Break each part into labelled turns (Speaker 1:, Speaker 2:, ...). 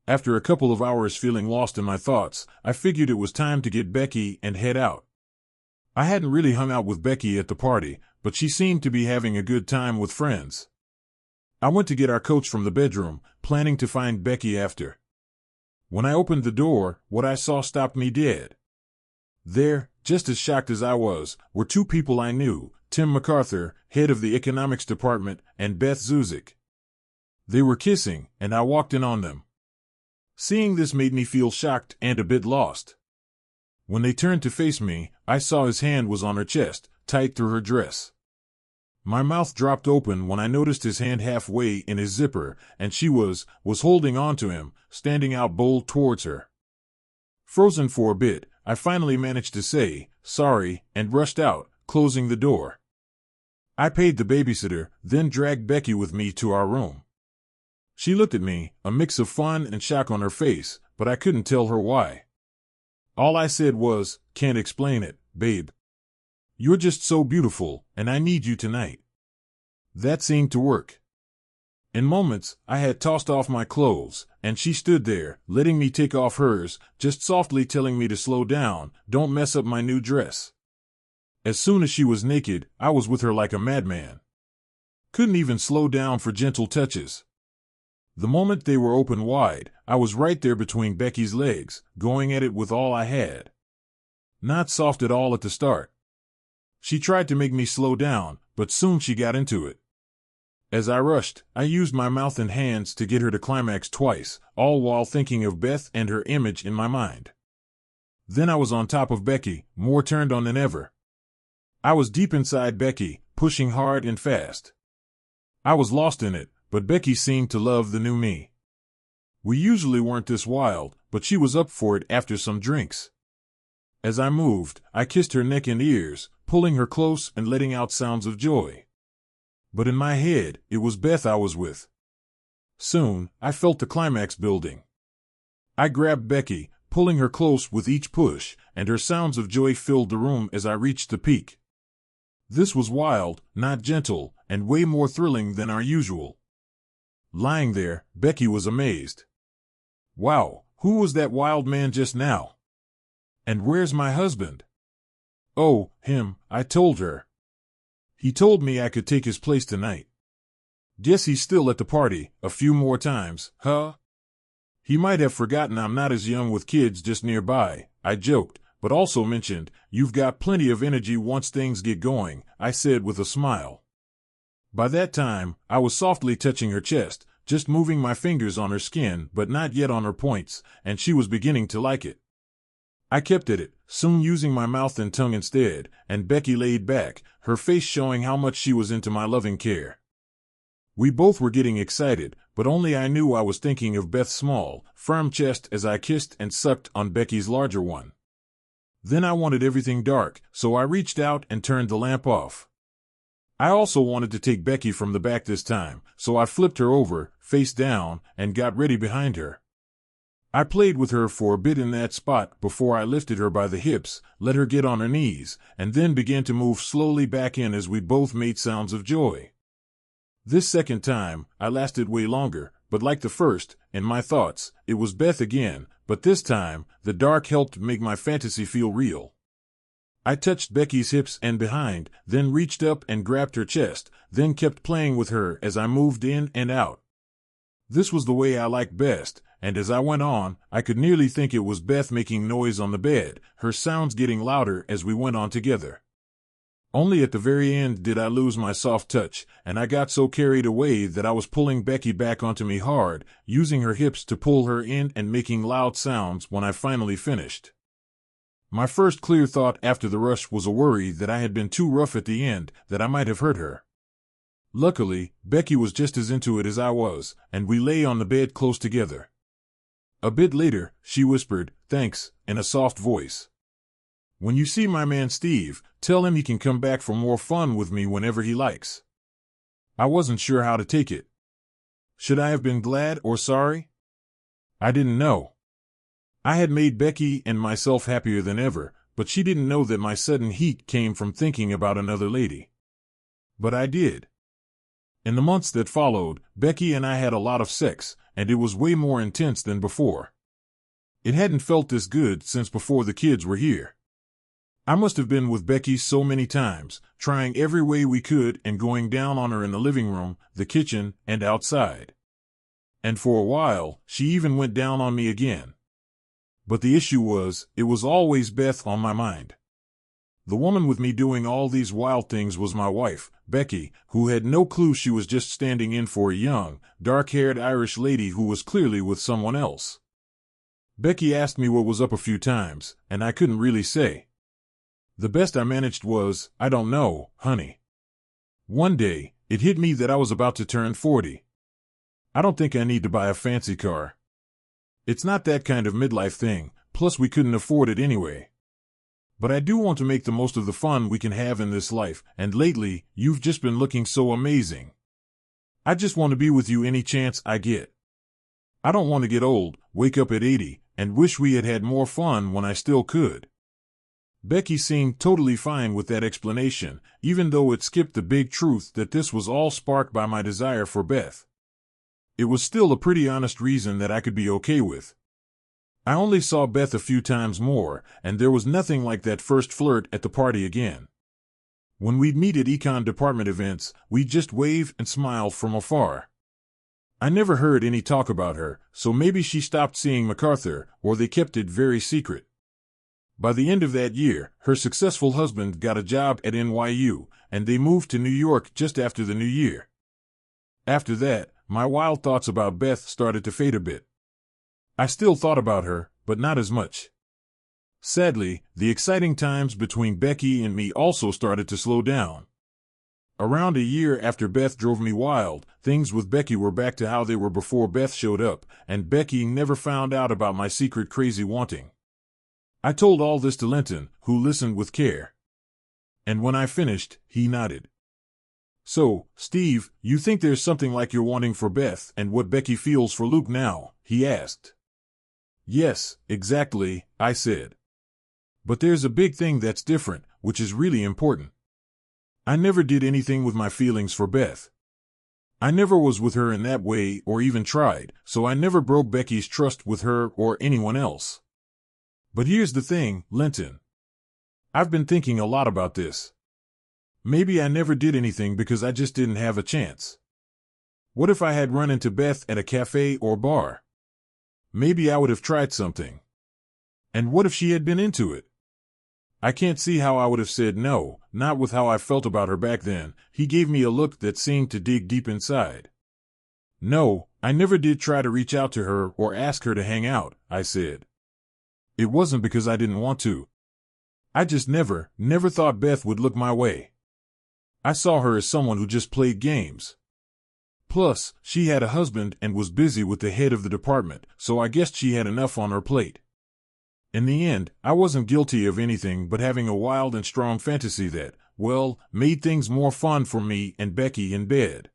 Speaker 1: After a couple of hours feeling lost in my thoughts, I figured it was time to get Becky and head out. I hadn't really hung out with Becky at the party, but she seemed to be having a good time with friends. I went to get our coats from the bedroom, planning to find Becky after. When I opened the door, what I saw stopped me dead. There, just as shocked as I was, were two people I knew, Tim MacArthur, head of the economics department, and Beth Zuzik. They were kissing, and I walked in on them. Seeing this made me feel shocked and a bit lost. When they turned to face me, I saw his hand was on her chest, tight through her dress. My mouth dropped open when I noticed his hand halfway in his zipper, and she was holding on to him, standing out bold towards her. Frozen for a bit, I finally managed to say, sorry, and rushed out, closing the door. I paid the babysitter, then dragged Becky with me to our room. She looked at me, a mix of fun and shock on her face, but I couldn't tell her why. All I said was, can't explain it, babe. You're just so beautiful, and I need you tonight. That seemed to work. In moments, I had tossed off my clothes, and she stood there, letting me take off hers, just softly telling me to slow down, don't mess up my new dress. As soon as she was naked, I was with her like a madman. Couldn't even slow down for gentle touches. The moment they were open wide, I was right there between Becky's legs, going at it with all I had. Not soft at all at the start. She tried to make me slow down, but soon she got into it. As I rushed, I used my mouth and hands to get her to climax twice, all while thinking of Beth and her image in my mind. Then I was on top of Becky, more turned on than ever. I was deep inside Becky, pushing hard and fast. I was lost in it, but Becky seemed to love the new me. We usually weren't this wild, but she was up for it after some drinks. As I moved, I kissed her neck and ears, pulling her close and letting out sounds of joy. But in my head, it was Beth I was with. Soon, I felt the climax building. I grabbed Becky, pulling her close with each push, and her sounds of joy filled the room as I reached the peak. This was wild, not gentle, and way more thrilling than our usual. Lying there, Becky was amazed. Wow, who was that wild man just now? And where's my husband? Oh, him, I told her. He told me I could take his place tonight. Guess he's still at the party, a few more times, huh? He might have forgotten I'm not as young with kids just nearby, I joked, but also mentioned, you've got plenty of energy once things get going, I said with a smile. By that time, I was softly touching her chest, just moving my fingers on her skin but not yet on her points, and she was beginning to like it. I kept at it, soon using my mouth and tongue instead, and Becky laid back, her face showing how much she was into my loving care. We both were getting excited, but only I knew I was thinking of Beth's small, firm chest as I kissed and sucked on Becky's larger one. Then I wanted everything dark, so I reached out and turned the lamp off. I also wanted to take Becky from the back this time, so I flipped her over, face down, and got ready behind her. I played with her for a bit in that spot before I lifted her by the hips, let her get on her knees, and then began to move slowly back in as we both made sounds of joy. This second time, I lasted way longer, but like the first, in my thoughts, it was Beth again, but this time, the dark helped make my fantasy feel real. I touched Becky's hips and behind, then reached up and grabbed her chest, then kept playing with her as I moved in and out. This was the way I liked best, and as I went on, I could nearly think it was Beth making noise on the bed, her sounds getting louder as we went on together. Only at the very end did I lose my soft touch, and I got so carried away that I was pulling Becky back onto me hard, using her hips to pull her in and making loud sounds when I finally finished. My first clear thought after the rush was a worry that I had been too rough at the end, that I might have hurt her. Luckily, Becky was just as into it as I was, and we lay on the bed close together. A bit later, she whispered, "Thanks," in a soft voice. "When you see my man Steve, tell him he can come back for more fun with me whenever he likes." I wasn't sure how to take it. Should I have been glad or sorry? I didn't know. I had made Becky and myself happier than ever, but she didn't know that my sudden heat came from thinking about another lady. But I did. In the months that followed, Becky and I had a lot of sex, and it was way more intense than before. It hadn't felt this good since before the kids were here. I must have been with Becky so many times, trying every way we could and going down on her in the living room, the kitchen, and outside. And for a while, she even went down on me again. But the issue was, it was always Beth on my mind. The woman with me doing all these wild things was my wife, Becky, who had no clue she was just standing in for a young, dark-haired Irish lady who was clearly with someone else. Becky asked me what was up a few times, and I couldn't really say. The best I managed was, "I don't know, honey." One day, it hit me that I was about to turn 40. I don't think I need to buy a fancy car. It's not that kind of midlife thing, plus we couldn't afford it anyway. But I do want to make the most of the fun we can have in this life, and lately, you've just been looking so amazing. I just want to be with you any chance I get. I don't want to get old, wake up at 80, and wish we had had more fun when I still could. Becky seemed totally fine with that explanation, even though it skipped the big truth that this was all sparked by my desire for Beth. It was still a pretty honest reason that I could be okay with. I only saw Beth a few times more, and there was nothing like that first flirt at the party again. When we'd meet at econ department events, we'd just wave and smile from afar. I never heard any talk about her, so maybe she stopped seeing MacArthur, or they kept it very secret. By the end of that year, her successful husband got a job at NYU, and they moved to New York just after the new year. After that, my wild thoughts about Beth started to fade a bit. I still thought about her, but not as much. Sadly, the exciting times between Becky and me also started to slow down. Around a year after Beth drove me wild, things with Becky were back to how they were before Beth showed up, and Becky never found out about my secret crazy wanting. I told all this to Linton, who listened with care. And when I finished, he nodded. "So, Steve, you think there's something like you're wanting for Beth and what Becky feels for Luke now?" he asked. "Yes, exactly," I said. "But there's a big thing that's different, which is really important. I never did anything with my feelings for Beth. I never was with her in that way or even tried, so I never broke Becky's trust with her or anyone else. But here's the thing, Linton. I've been thinking a lot about this. Maybe I never did anything because I just didn't have a chance. What if I had run into Beth at a cafe or bar? Maybe I would have tried something. And what if she had been into it? I can't see how I would have said no, not with how I felt about her back then." He gave me a look that seemed to dig deep inside. "No, I never did try to reach out to her or ask her to hang out," I said. "It wasn't because I didn't want to. I just never thought Beth would look my way. I saw her as someone who just played games. Plus, she had a husband and was busy with the head of the department, so I guessed she had enough on her plate. In the end, I wasn't guilty of anything but having a wild and strong fantasy that, well, made things more fun for me and Becky in bed.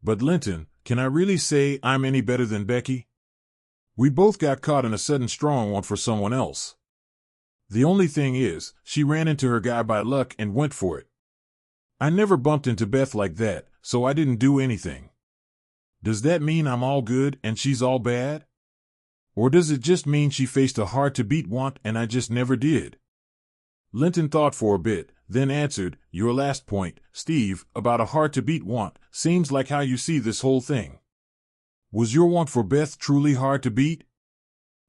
Speaker 1: But Linton, can I really say I'm any better than Becky? We both got caught in a sudden strong want for someone else. The only thing is, she ran into her guy by luck and went for it. I never bumped into Beth like that, so I didn't do anything. Does that mean I'm all good and she's all bad? Or does it just mean she faced a hard-to-beat want and I just never did?" Linton thought for a bit, then answered, "Your last point, Steve, about a hard-to-beat want, seems like how you see this whole thing. Was your want for Beth truly hard to beat?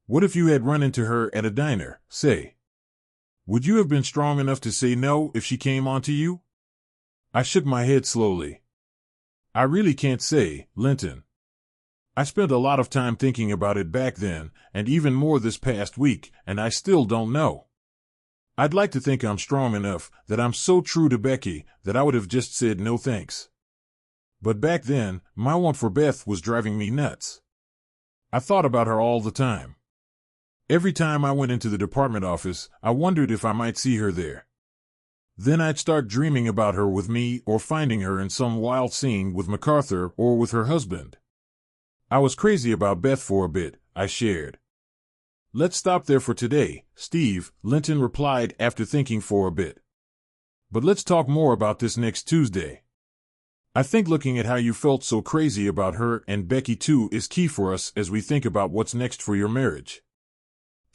Speaker 1: What if you had run into her at a diner, say? Would you have been strong enough to say no if she came on to you?" I shook my head slowly. "I really can't say, Linton. I spent a lot of time thinking about it back then, and even more this past week, and I still don't know. I'd like to think I'm strong enough, that I'm so true to Becky, that I would have just said no thanks. But back then, my want for Beth was driving me nuts. I thought about her all the time. Every time I went into the department office, I wondered if I might see her there. Then I'd start dreaming about her with me or finding her in some wild scene with MacArthur or with her husband. I was crazy about Beth for a bit," I shared. "Let's stop there for today, Steve," Linton replied after thinking for a bit. "But let's talk more about this next Tuesday. I think looking at how you felt so crazy about her and Becky too is key for us as we think about what's next for your marriage.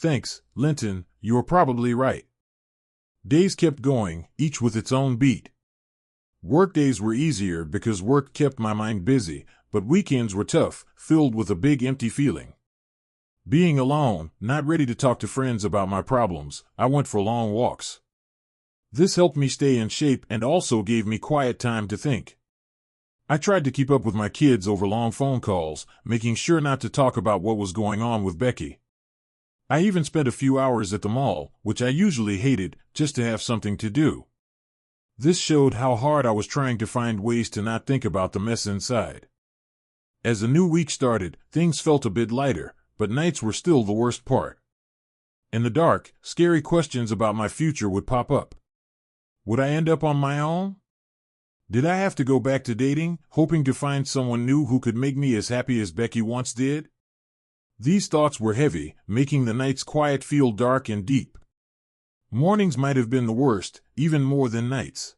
Speaker 1: Thanks, Linton, you're probably right. Days kept going, each with its own beat. Work days were easier because work kept my mind busy, but weekends were tough, filled with a big empty feeling. Being alone, not ready to talk to friends about my problems, I went for long walks. This helped me stay in shape and also gave me quiet time to think. I tried to keep up with my kids over long phone calls, making sure not to talk about what was going on with Becky. I even spent a few hours at the mall, which I usually hated, just to have something to do. This showed how hard I was trying to find ways to not think about the mess inside. As the new week started, things felt a bit lighter, but nights were still the worst part. In the dark, scary questions about my future would pop up. Would I end up on my own? Did I have to go back to dating, hoping to find someone new who could make me as happy as Becky once did? These thoughts were heavy, making the night's quiet feel dark and deep. Mornings might have been the worst, even more than nights.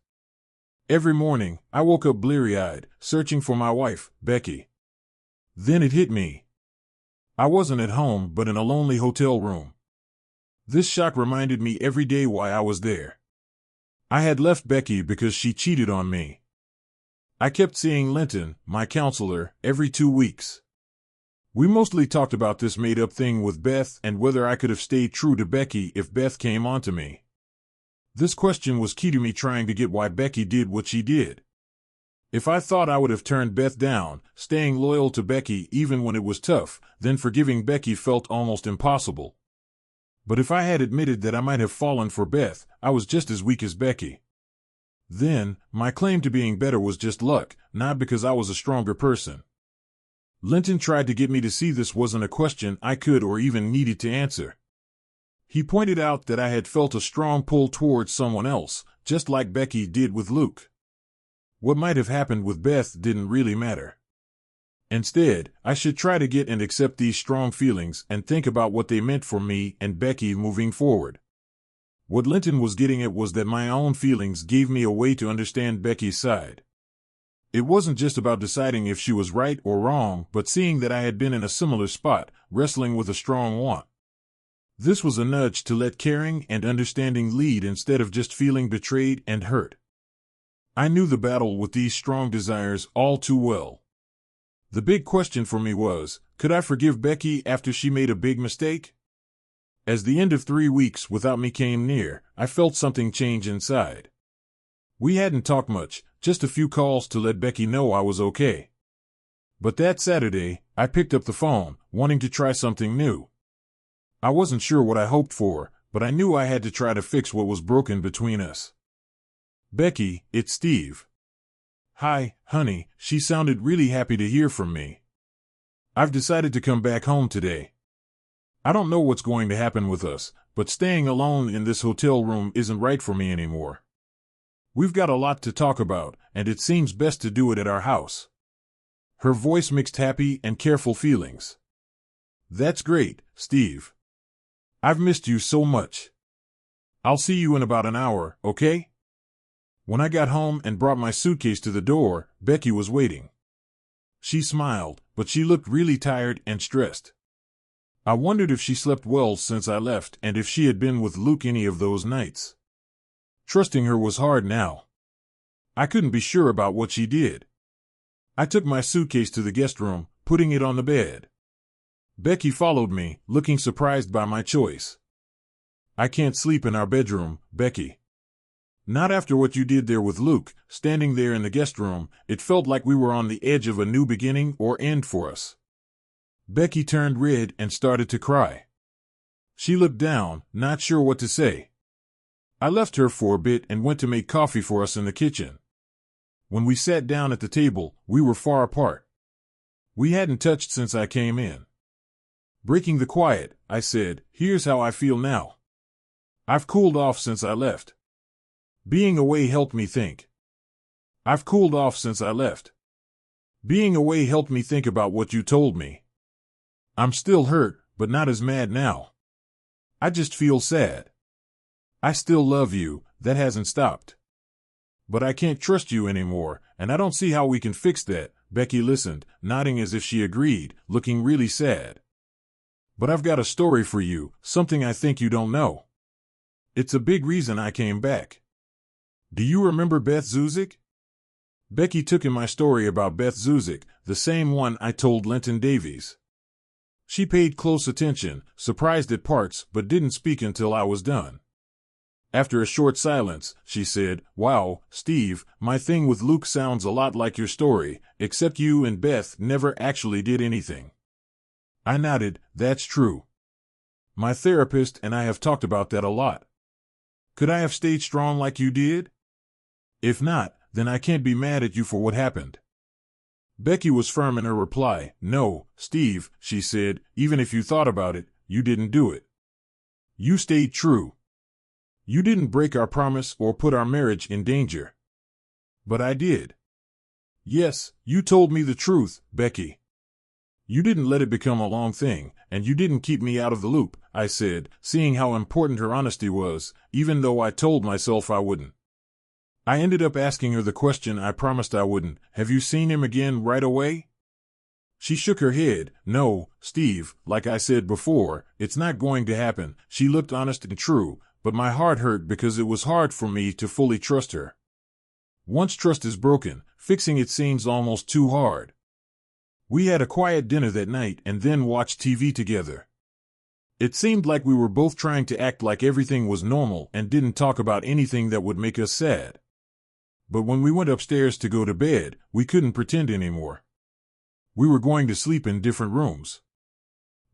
Speaker 1: Every morning, I woke up bleary-eyed, searching for my wife, Becky. Then it hit me. I wasn't at home, but in a lonely hotel room. This shock reminded me every day why I was there. I had left Becky because she cheated on me. I kept seeing Linton, my counselor, every 2 weeks. We mostly talked about this made-up thing with Beth and whether I could have stayed true to Becky if Beth came onto me. This question was key to me trying to get why Becky did what she did. If I thought I would have turned Beth down, staying loyal to Becky even when it was tough, then forgiving Becky felt almost impossible. But if I had admitted that I might have fallen for Beth, I was just as weak as Becky. Then, my claim to being better was just luck, not because I was a stronger person. Linton tried to get me to see this wasn't a question I could or even needed to answer. He pointed out that I had felt a strong pull towards someone else, just like Becky did with Luke. What might have happened with Beth didn't really matter. Instead, I should try to get and accept these strong feelings and think about what they meant for me and Becky moving forward. What Linton was getting at was that my own feelings gave me a way to understand Becky's side. It wasn't just about deciding if she was right or wrong, but seeing that I had been in a similar spot, wrestling with a strong want. This was a nudge to let caring and understanding lead instead of just feeling betrayed and hurt. I knew the battle with these strong desires all too well. The big question for me was, could I forgive Becky after she made a big mistake? As the end of 3 weeks without me came near, I felt something change inside. We hadn't talked much, just a few calls to let Becky know I was okay. But that Saturday, I picked up the phone, wanting to try something new. I wasn't sure what I hoped for, but I knew I had to try to fix what was broken between us. Becky, it's Steve. Hi, honey, she sounded really happy to hear from me. I've decided to come back home today. I don't know what's going to happen with us, but staying alone in this hotel room isn't right for me anymore. We've got a lot to talk about, and it seems best to do it at our house. Her voice mixed happy and careful feelings. That's great, Steve. I've missed you so much. I'll see you in about an hour, okay? When I got home and brought my suitcase to the door, Becky was waiting. She smiled, but she looked really tired and stressed. I wondered if she slept well since I left and if she had been with Luke any of those nights. Trusting her was hard now. I couldn't be sure about what she did. I took my suitcase to the guest room, putting it on the bed. Becky followed me, looking surprised by my choice. I can't sleep in our bedroom, Becky. Not after what you did there with Luke, standing there in the guest room. It felt like we were on the edge of a new beginning or end for us. Becky turned red and started to cry. She looked down, not sure what to say. I left her for a bit and went to make coffee for us in the kitchen. When we sat down at the table, we were far apart. We hadn't touched since I came in. Breaking the quiet, I said, "Here's how I feel now. I've cooled off since I left. Being away helped me think. I've cooled off since I left. Being away helped me think about what you told me. I'm still hurt, but not as mad now. I just feel sad. I still love you, that hasn't stopped. But I can't trust you anymore, and I don't see how we can fix that. Becky listened, nodding as if she agreed, looking really sad. But I've got a story for you, something I think you don't know. It's a big reason I came back. Do you remember Beth Zuzik? Becky took in my story about Beth Zuzik, the same one I told Linton Davies. She paid close attention, surprised at parts, but didn't speak until I was done. After a short silence, she said, "Wow, Steve, my thing with Luke sounds a lot like your story, except you and Beth never actually did anything." I nodded. That's true. My therapist and I have talked about that a lot. Could I have stayed strong like you did? If not, then I can't be mad at you for what happened. Becky was firm in her reply. "No, Steve," she said, "even if you thought about it, you didn't do it. You stayed true. You didn't break our promise or put our marriage in danger." "But I did." "Yes, you told me the truth, Becky. You didn't let it become a long thing, and you didn't keep me out of the loop," I said, seeing how important her honesty was, even though I told myself I wouldn't. I ended up asking her the question I promised I wouldn't. "Have you seen him again right away?" She shook her head. "No, Steve, like I said before, it's not going to happen." She looked honest and true, but my heart hurt because it was hard for me to fully trust her. Once trust is broken, fixing it seems almost too hard. We had a quiet dinner that night and then watched TV together. It seemed like we were both trying to act like everything was normal and didn't talk about anything that would make us sad. But when we went upstairs to go to bed, we couldn't pretend anymore. We were going to sleep in different rooms.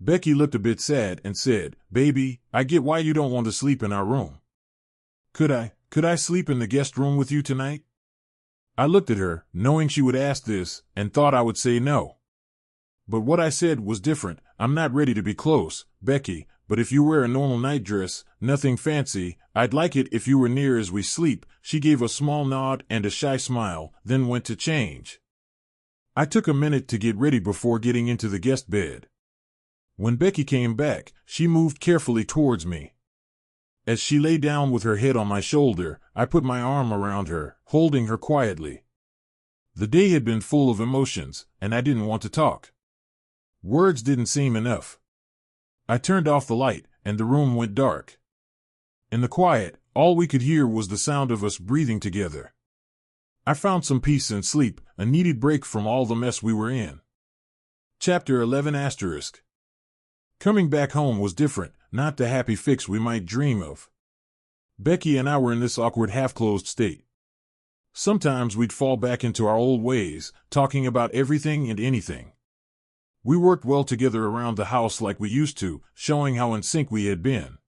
Speaker 1: Becky looked a bit sad and said, "Baby, I get why you don't want to sleep in our room. Could I sleep in the guest room with you tonight?" I looked at her, knowing she would ask this, and thought I would say no. But what I said was different. "I'm not ready to be close, Becky, but if you wear a normal nightdress, nothing fancy, I'd like it if you were near as we sleep." She gave a small nod and a shy smile, then went to change. I took a minute to get ready before getting into the guest bed. When Becky came back, she moved carefully towards me. As she lay down with her head on my shoulder, I put my arm around her, holding her quietly. The day had been full of emotions, and I didn't want to talk. Words didn't seem enough. I turned off the light, and the room went dark. In the quiet, all we could hear was the sound of us breathing together. I found some peace and sleep, a needed break from all the mess we were in. Chapter 11 *. Coming back home was different, not the happy fix we might dream of. Becky and I were in this awkward half-closed state. Sometimes we'd fall back into our old ways, talking about everything and anything. We worked well together around the house like we used to, showing how in sync we had been.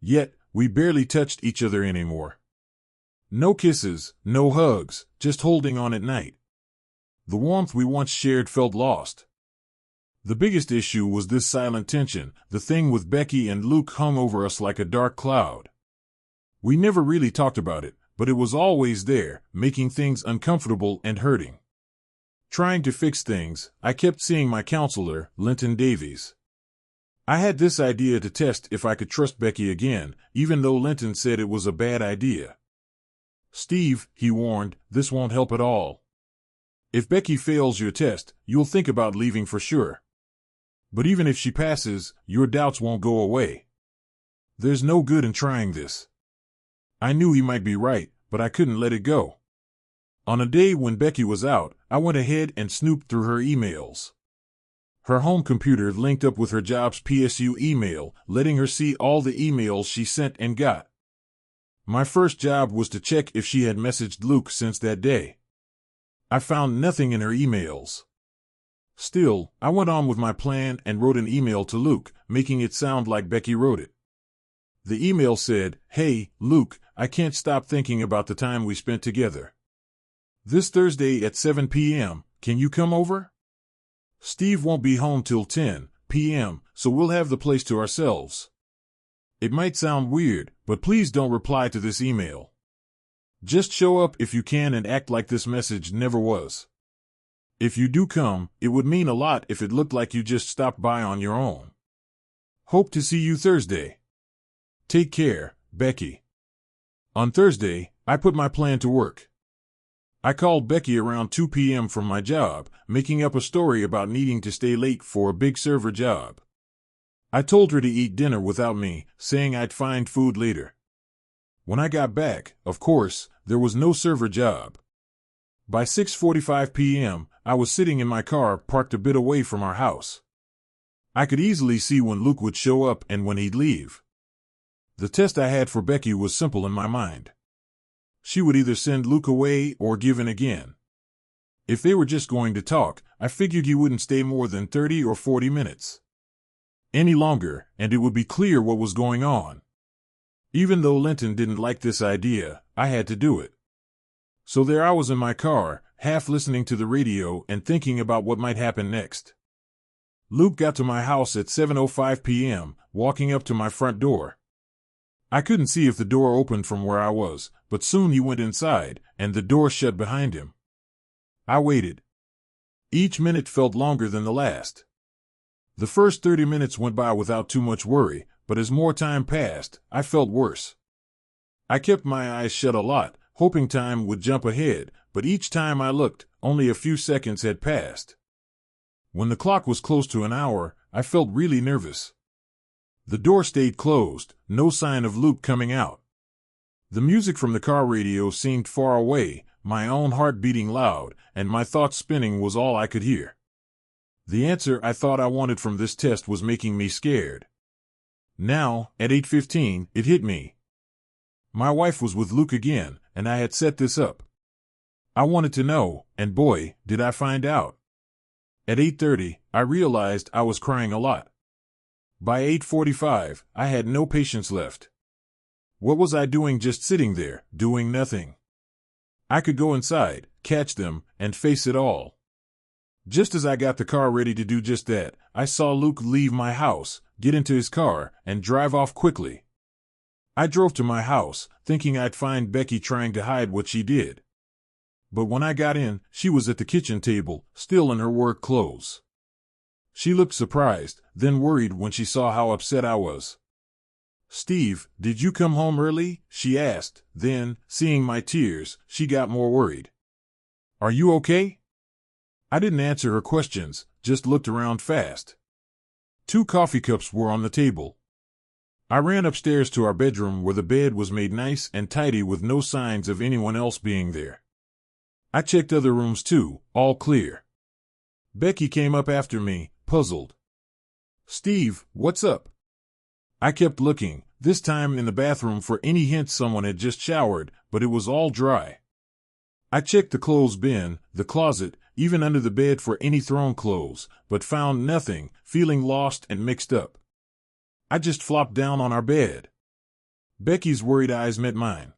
Speaker 1: Yet, we barely touched each other anymore. No kisses, no hugs, just holding on at night. The warmth we once shared felt lost. The biggest issue was this silent tension. The thing with Becky and Luke hung over us like a dark cloud. We never really talked about it, but it was always there, making things uncomfortable and hurting. Trying to fix things, I kept seeing my counselor, Linton Davies. I had this idea to test if I could trust Becky again, even though Linton said it was a bad idea. "Steve," he warned, "this won't help at all. If Becky fails your test, you'll think about leaving for sure. But even if she passes, your doubts won't go away. There's no good in trying this." I knew he might be right, but I couldn't let it go. On a day when Becky was out, I went ahead and snooped through her emails. Her home computer linked up with her job's PSU email, letting her see all the emails she sent and got. My first job was to check if she had messaged Luke since that day. I found nothing in her emails. Still, I went on with my plan and wrote an email to Luke, making it sound like Becky wrote it. The email said, "Hey, Luke, I can't stop thinking about the time we spent together. This Thursday at 7 p.m., can you come over? Steve won't be home till 10 p.m., so we'll have the place to ourselves. It might sound weird, but please don't reply to this email. Just show up if you can and act like this message never was. If you do come, it would mean a lot if it looked like you just stopped by on your own. Hope to see you Thursday. Take care, Becky." On Thursday, I put my plan to work. I called Becky around 2 p.m. from my job, making up a story about needing to stay late for a big server job. I told her to eat dinner without me, saying I'd find food later. When I got back, of course, there was no server job. By 6:45 p.m., I was sitting in my car parked a bit away from our house. I could easily see when Luke would show up and when he'd leave. The test I had for Becky was simple in my mind. She would either send Luke away or give in again. If they were just going to talk, I figured he wouldn't stay more than 30 or 40 minutes. Any longer, and it would be clear what was going on. Even though Linton didn't like this idea, I had to do it. So there I was in my car, half listening to the radio and thinking about what might happen next. Luke got to my house at 7:05 p.m., walking up to my front door. I couldn't see if the door opened from where I was, but soon he went inside, and the door shut behind him. I waited. Each minute felt longer than the last. The first 30 minutes went by without too much worry, but as more time passed, I felt worse. I kept my eyes shut a lot, hoping time would jump ahead, but each time I looked, only a few seconds had passed. When the clock was close to an hour, I felt really nervous. The door stayed closed, no sign of Luke coming out. The music from the car radio seemed far away, my own heart beating loud, and my thoughts spinning was all I could hear. The answer I thought I wanted from this test was making me scared. Now, at 8:15, it hit me. My wife was with Luke again, and I had set this up. I wanted to know, and boy, did I find out. At 8:30, I realized I was crying a lot. By 8:45, I had no patience left. What was I doing just sitting there, doing nothing? I could go inside, catch them, and face it all. Just as I got the car ready to do just that, I saw Luke leave my house, get into his car, and drive off quickly. I drove to my house, thinking I'd find Becky trying to hide what she did. But when I got in, she was at the kitchen table, still in her work clothes. She looked surprised, then worried when she saw how upset I was. "Steve, did you come home early?" she asked. Then, seeing my tears, she got more worried. "Are you okay?" I didn't answer her questions, just looked around fast. 2 coffee cups were on the table. I ran upstairs to our bedroom where the bed was made nice and tidy with no signs of anyone else being there. I checked other rooms too, all clear. Becky came up after me, puzzled. "Steve, what's up?" I kept looking, this time in the bathroom for any hint someone had just showered, but it was all dry. I checked the clothes bin, the closet, even under the bed for any thrown clothes, but found nothing, feeling lost and mixed up. I just flopped down on our bed. Becky's worried eyes met mine.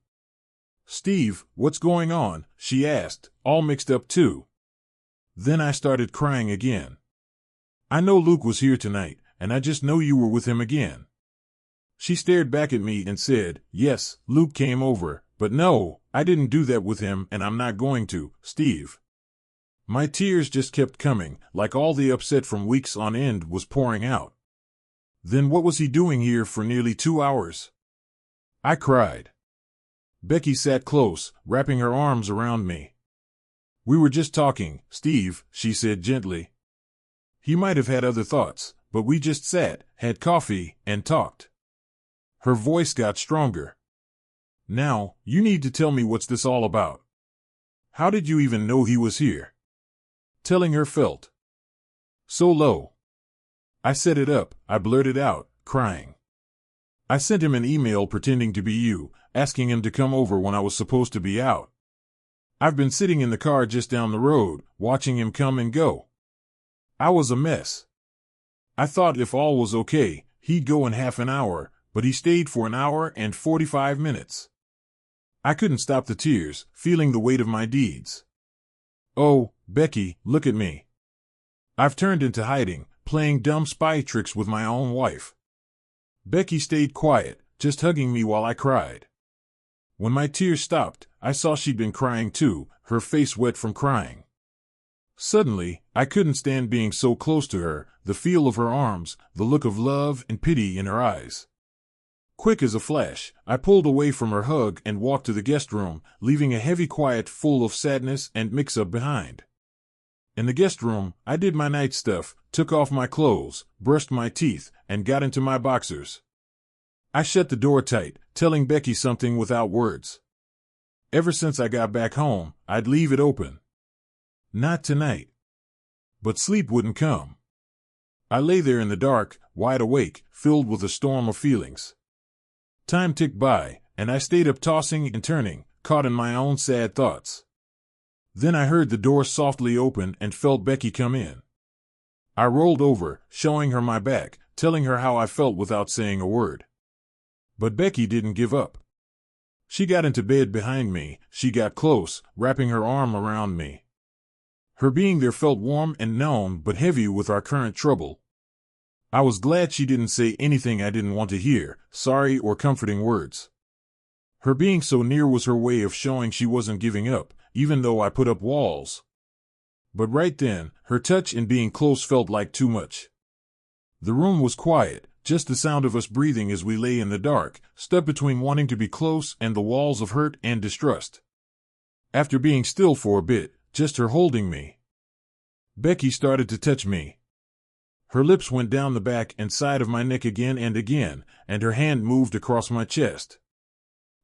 Speaker 1: "Steve, what's going on?" she asked, all mixed up too. Then I started crying again. "I know Luke was here tonight, and I just know you were with him again." She stared back at me and said, "Yes, Luke came over, but no, I didn't do that with him and I'm not going to, Steve." My tears just kept coming, like all the upset from weeks on end was pouring out. "Then what was he doing here for nearly 2 hours?" I cried. Becky sat close, wrapping her arms around me. "We were just talking, Steve," she said gently. "He might have had other thoughts, but we just sat, had coffee, and talked." Her voice got stronger. "Now, you need to tell me what's this all about. How did you even know he was here?" Telling her felt so low. "I set it up," I blurted out, crying. "I sent him an email pretending to be you, asking him to come over when I was supposed to be out. I've been sitting in the car just down the road, watching him come and go. I was a mess. I thought if all was okay, he'd go in half an hour, but he stayed for an hour and 45 minutes. I couldn't stop the tears, feeling the weight of my deeds. Oh, Becky, look at me. I've turned into hiding, playing dumb spy tricks with my own wife." Becky stayed quiet, just hugging me while I cried. When my tears stopped, I saw she'd been crying too, her face wet from crying. Suddenly, I couldn't stand being so close to her, the feel of her arms, the look of love and pity in her eyes. Quick as a flash, I pulled away from her hug and walked to the guest room, leaving a heavy quiet full of sadness and mix-up behind. In the guest room, I did my night stuff, took off my clothes, brushed my teeth, and got into my boxers. I shut the door tight, telling Becky something without words. Ever since I got back home, I'd leave it open. Not tonight. But sleep wouldn't come. I lay there in the dark, wide awake, filled with a storm of feelings. Time ticked by, and I stayed up tossing and turning, caught in my own sad thoughts. Then I heard the door softly open and felt Becky come in. I rolled over, showing her my back, telling her how I felt without saying a word. But Becky didn't give up. She got into bed behind me, she got close, wrapping her arm around me. Her being there felt warm and known but heavy with our current trouble. I was glad she didn't say anything I didn't want to hear, sorry or comforting words. Her being so near was her way of showing she wasn't giving up, even though I put up walls. But right then, her touch and being close felt like too much. The room was quiet, just the sound of us breathing as we lay in the dark, stuck between wanting to be close and the walls of hurt and distrust. After being still for a bit, just her holding me, Becky started to touch me. Her lips went down the back and side of my neck again and again, and her hand moved across my chest.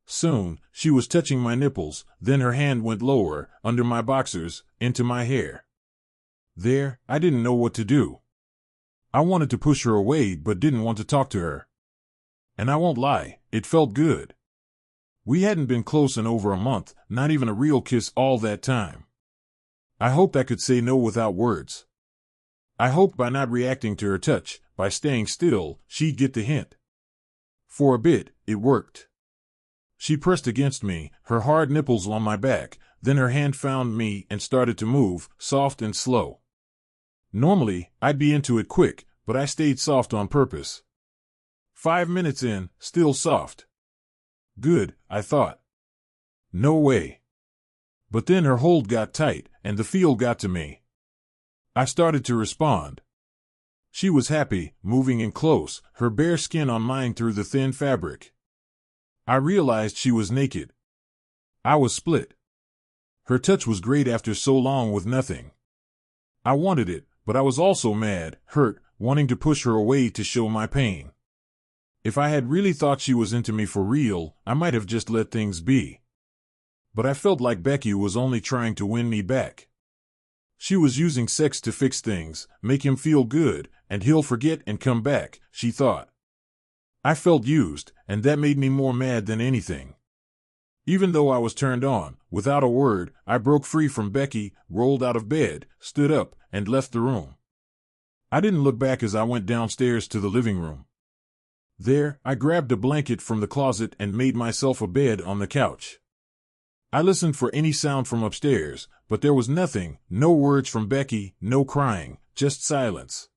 Speaker 1: Soon, she was touching my nipples, then her hand went lower, under my boxers, into my hair. There, I didn't know what to do. I wanted to push her away but didn't want to talk to her. And I won't lie, it felt good. We hadn't been close in over a month, not even a real kiss all that time. I hoped I could say no without words. I hoped by not reacting to her touch, by staying still, she'd get the hint. For a bit, it worked. She pressed against me, her hard nipples on my back, then her hand found me and started to move, soft and slow. Normally, I'd be into it quick, but I stayed soft on purpose. 5 minutes in, still soft. Good, I thought. No way. But then her hold got tight, and the feel got to me. I started to respond. She was happy, moving in close, her bare skin on mine through the thin fabric. I realized she was naked. I was split. Her touch was great after so long with nothing. I wanted it, but I was also mad, hurt, wanting to push her away to show my pain. If I had really thought she was into me for real, I might have just let things be. But I felt like Becky was only trying to win me back. She was using sex to fix things, make him feel good, and he'll forget and come back, she thought. I felt used, and that made me more mad than anything. Even though I was turned on, without a word, I broke free from Becky, rolled out of bed, stood up, and left the room. I didn't look back as I went downstairs to the living room. There, I grabbed a blanket from the closet and made myself a bed on the couch. I listened for any sound from upstairs, but there was nothing, no words from Becky, no crying, just silence.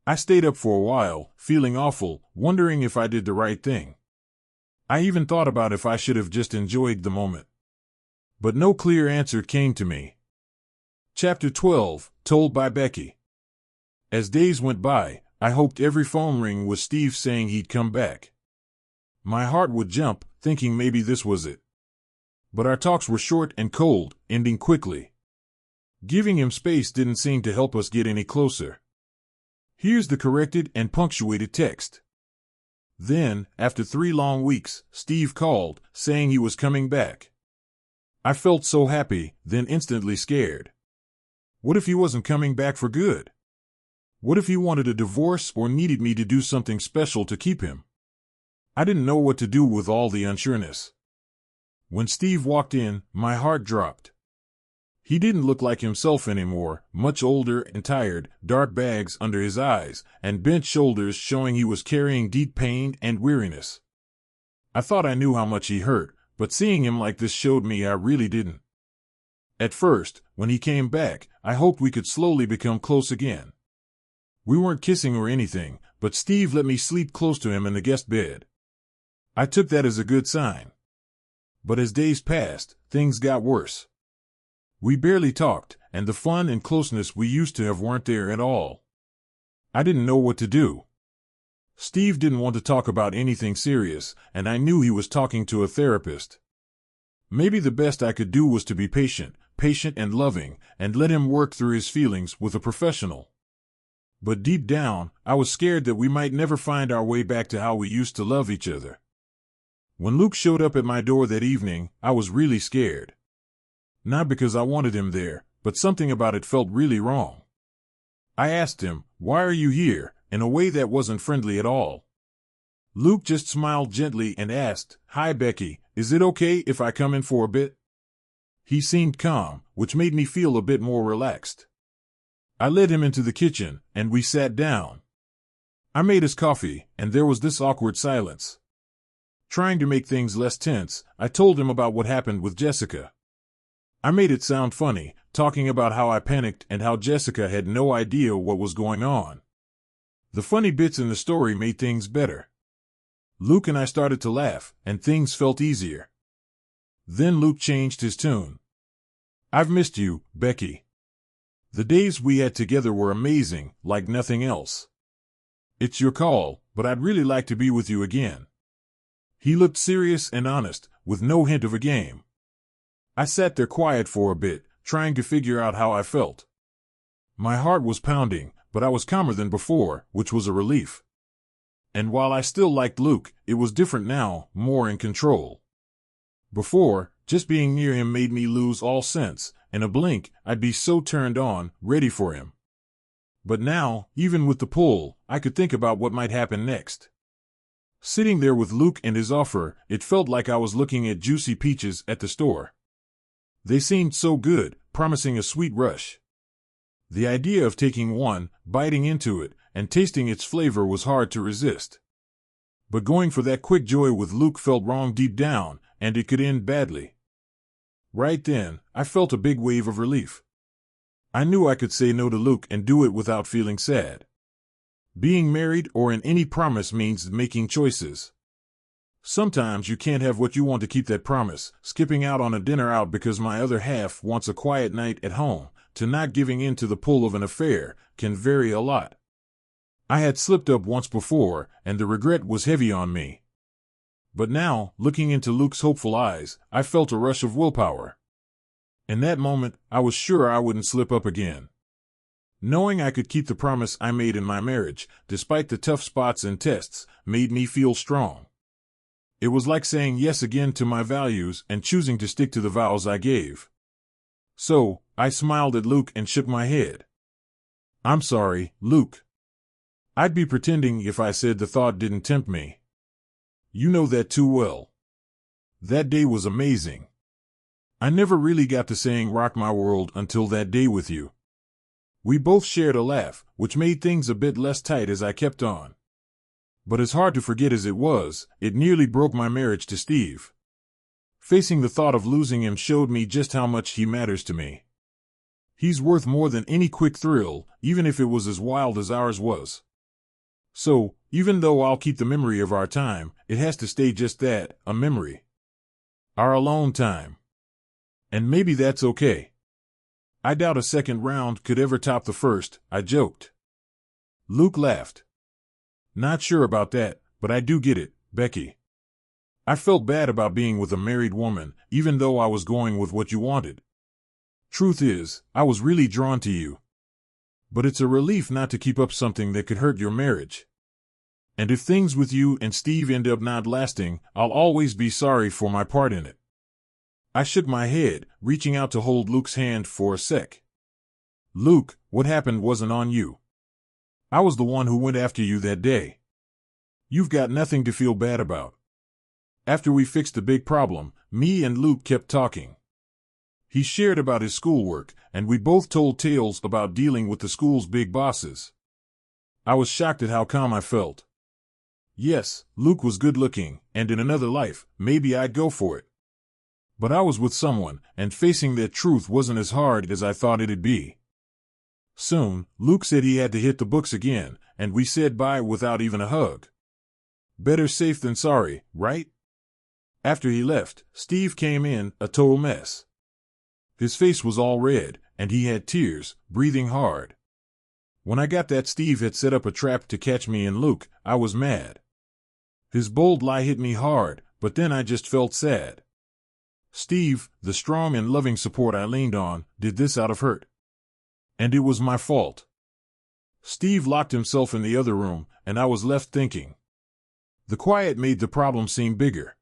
Speaker 1: I stayed up for a while, feeling awful, wondering if I did the right thing. I even thought about if I should have just enjoyed the moment. But no clear answer came to me. Chapter 12, Told by Becky. As days went by, I hoped every phone ring was Steve saying he'd come back. My heart would jump, thinking maybe this was it. But our talks were short and cold, ending quickly. Giving him space didn't seem to help us get any closer. Here's the corrected and punctuated text. Then, after 3 long weeks, Steve called, saying he was coming back. I felt so happy, then instantly scared. What if he wasn't coming back for good? What if he wanted a divorce or needed me to do something special to keep him? I didn't know what to do with all the unsureness. When Steve walked in, my heart dropped. He didn't look like himself anymore, much older and tired, dark bags under his eyes, and bent shoulders showing he was carrying deep pain and weariness. I thought I knew how much he hurt, but seeing him like this showed me I really didn't. At first, when he came back, I hoped we could slowly become close again. We weren't kissing or anything, but Steve let me sleep close to him in the guest bed. I took that as a good sign. But as days passed, things got worse. We barely talked, and the fun and closeness we used to have weren't there at all. I didn't know what to do. Steve didn't want to talk about anything serious, and I knew he was talking to a therapist. Maybe the best I could do was to be patient and loving, and let him work through his feelings with a professional. But deep down, I was scared that we might never find our way back to how we used to love each other. When Luke showed up at my door that evening, I was really scared. Not because I wanted him there, but something about it felt really wrong. I asked him, "Why are you here?" in a way that wasn't friendly at all. Luke just smiled gently and asked, "Hi Becky, is it okay if I come in for a bit?" He seemed calm, which made me feel a bit more relaxed. I led him into the kitchen, and we sat down. I made us coffee, and there was this awkward silence. Trying to make things less tense, I told him about what happened with Jessica. I made it sound funny, talking about how I panicked and how Jessica had no idea what was going on. The funny bits in the story made things better. Luke and I started to laugh, and things felt easier. Then Luke changed his tune. "I've missed you, Becky. The days we had together were amazing, like nothing else. It's your call, but I'd really like to be with you again." He looked serious and honest, with no hint of a game. I sat there quiet for a bit, trying to figure out how I felt. My heart was pounding, but I was calmer than before, which was a relief. And while I still liked Luke, it was different now, more in control. Before, just being near him made me lose all sense. In a blink, I'd be so turned on, ready for him. But now, even with the pull, I could think about what might happen next. Sitting there with Luke and his offer, it felt like I was looking at juicy peaches at the store. They seemed so good, promising a sweet rush. The idea of taking one, biting into it, and tasting its flavor was hard to resist. But going for that quick joy with Luke felt wrong deep down, and it could end badly. Right then, I felt a big wave of relief. I knew I could say no to Luke and do it without feeling sad. Being married or in any promise means making choices. Sometimes you can't have what you want to keep that promise, skipping out on a dinner out because my other half wants a quiet night at home, to not giving in to the pull of an affair, can vary a lot. I had slipped up once before, and the regret was heavy on me. But now, looking into Luke's hopeful eyes, I felt a rush of willpower. In that moment, I was sure I wouldn't slip up again. Knowing I could keep the promise I made in my marriage, despite the tough spots and tests, made me feel strong. It was like saying yes again to my values and choosing to stick to the vows I gave. So, I smiled at Luke and shook my head. "I'm sorry, Luke. I'd be pretending if I said the thought didn't tempt me. You know that too well. That day was amazing. I never really got to saying rock my world until that day with you." We both shared a laugh, which made things a bit less tight as I kept on. But as hard to forget as it was, it nearly broke my marriage to Steve. Facing the thought of losing him showed me just how much he matters to me. He's worth more than any quick thrill, even if it was as wild as ours was. So, even though I'll keep the memory of our time, it has to stay just that, a memory. Our alone time. And maybe that's okay. I doubt a second round could ever top the first, I joked. Luke laughed. "Not sure about that, but I do get it, Becky. I felt bad about being with a married woman, even though I was going with what you wanted. Truth is, I was really drawn to you. But it's a relief not to keep up something that could hurt your marriage. And if things with you and Steve end up not lasting, I'll always be sorry for my part in it." I shook my head, reaching out to hold Luke's hand for a sec. "Luke, what happened wasn't on you. I was the one who went after you that day. You've got nothing to feel bad about." After we fixed the big problem, me and Luke kept talking. He shared about his schoolwork, and we both told tales about dealing with the school's big bosses. I was shocked at how calm I felt. Yes, Luke was good-looking, and in another life, maybe I'd go for it. But I was with someone, and facing that truth wasn't as hard as I thought it'd be. Soon, Luke said he had to hit the books again, and we said bye without even a hug. Better safe than sorry, right? After he left, Steve came in, a total mess. His face was all red, and he had tears, breathing hard. When I got that Steve had set up a trap to catch me and Luke, I was mad. His bold lie hit me hard, but then I just felt sad. Steve, the strong and loving support I leaned on, did this out of hurt. And it was my fault. Steve locked himself in the other room, and I was left thinking. The quiet made the problem seem bigger.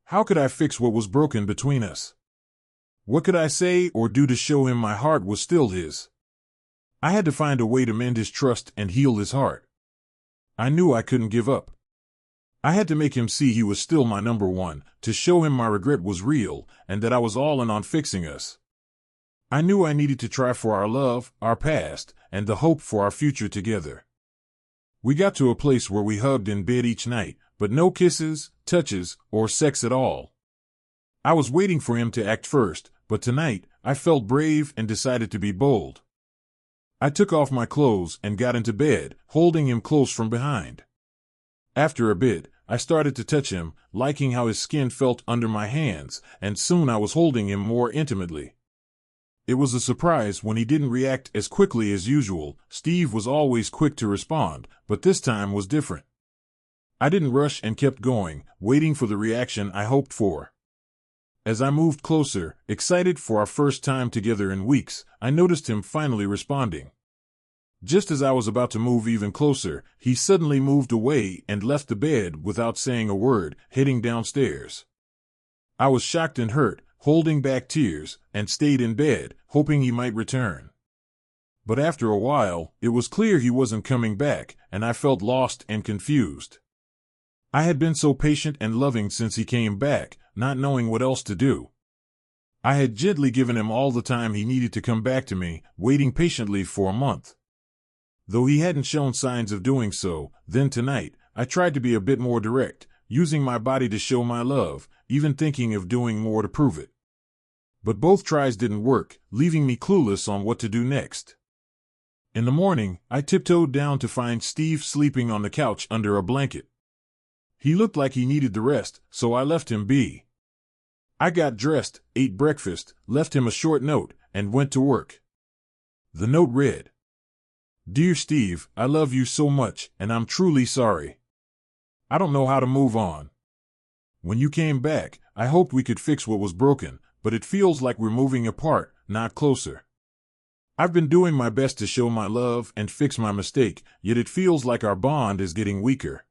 Speaker 1: How could I fix what was broken between us? What could I say or do to show him my heart was still his? I had to find a way to mend his trust and heal his heart. I knew I couldn't give up. I had to make him see he was still my number one, to show him my regret was real, and that I was all in on fixing us. I knew I needed to try for our love, our past, and the hope for our future together. We got to a place where we hugged in bed each night, but no kisses, touches, or sex at all. I was waiting for him to act first, but tonight, I felt brave and decided to be bold. I took off my clothes and got into bed, holding him close from behind. After a bit, I started to touch him, liking how his skin felt under my hands, and soon I was holding him more intimately. It was a surprise when he didn't react as quickly as usual. Steve was always quick to respond, but this time was different. I didn't rush and kept going, waiting for the reaction I hoped for. As I moved closer, excited for our first time together in weeks, I noticed him finally responding. Just as I was about to move even closer, he suddenly moved away and left the bed without saying a word, heading downstairs. I was shocked and hurt, holding back tears, and stayed in bed, hoping he might return. But after a while, it was clear he wasn't coming back, and I felt lost and confused. I had been so patient and loving since he came back, not knowing what else to do. I had gently given him all the time he needed to come back to me, waiting patiently for a month. Though he hadn't shown signs of doing so, then tonight, I tried to be a bit more direct, using my body to show my love, even thinking of doing more to prove it. But both tries didn't work, leaving me clueless on what to do next. In the morning, I tiptoed down to find Steve sleeping on the couch under a blanket. He looked like he needed the rest, so I left him be. I got dressed, ate breakfast, left him a short note, and went to work. The note read, "Dear Steve, I love you so much, and I'm truly sorry. I don't know how to move on. When you came back, I hoped we could fix what was broken, but it feels like we're moving apart, not closer. I've been doing my best to show my love and fix my mistake, yet it feels like our bond is getting weaker.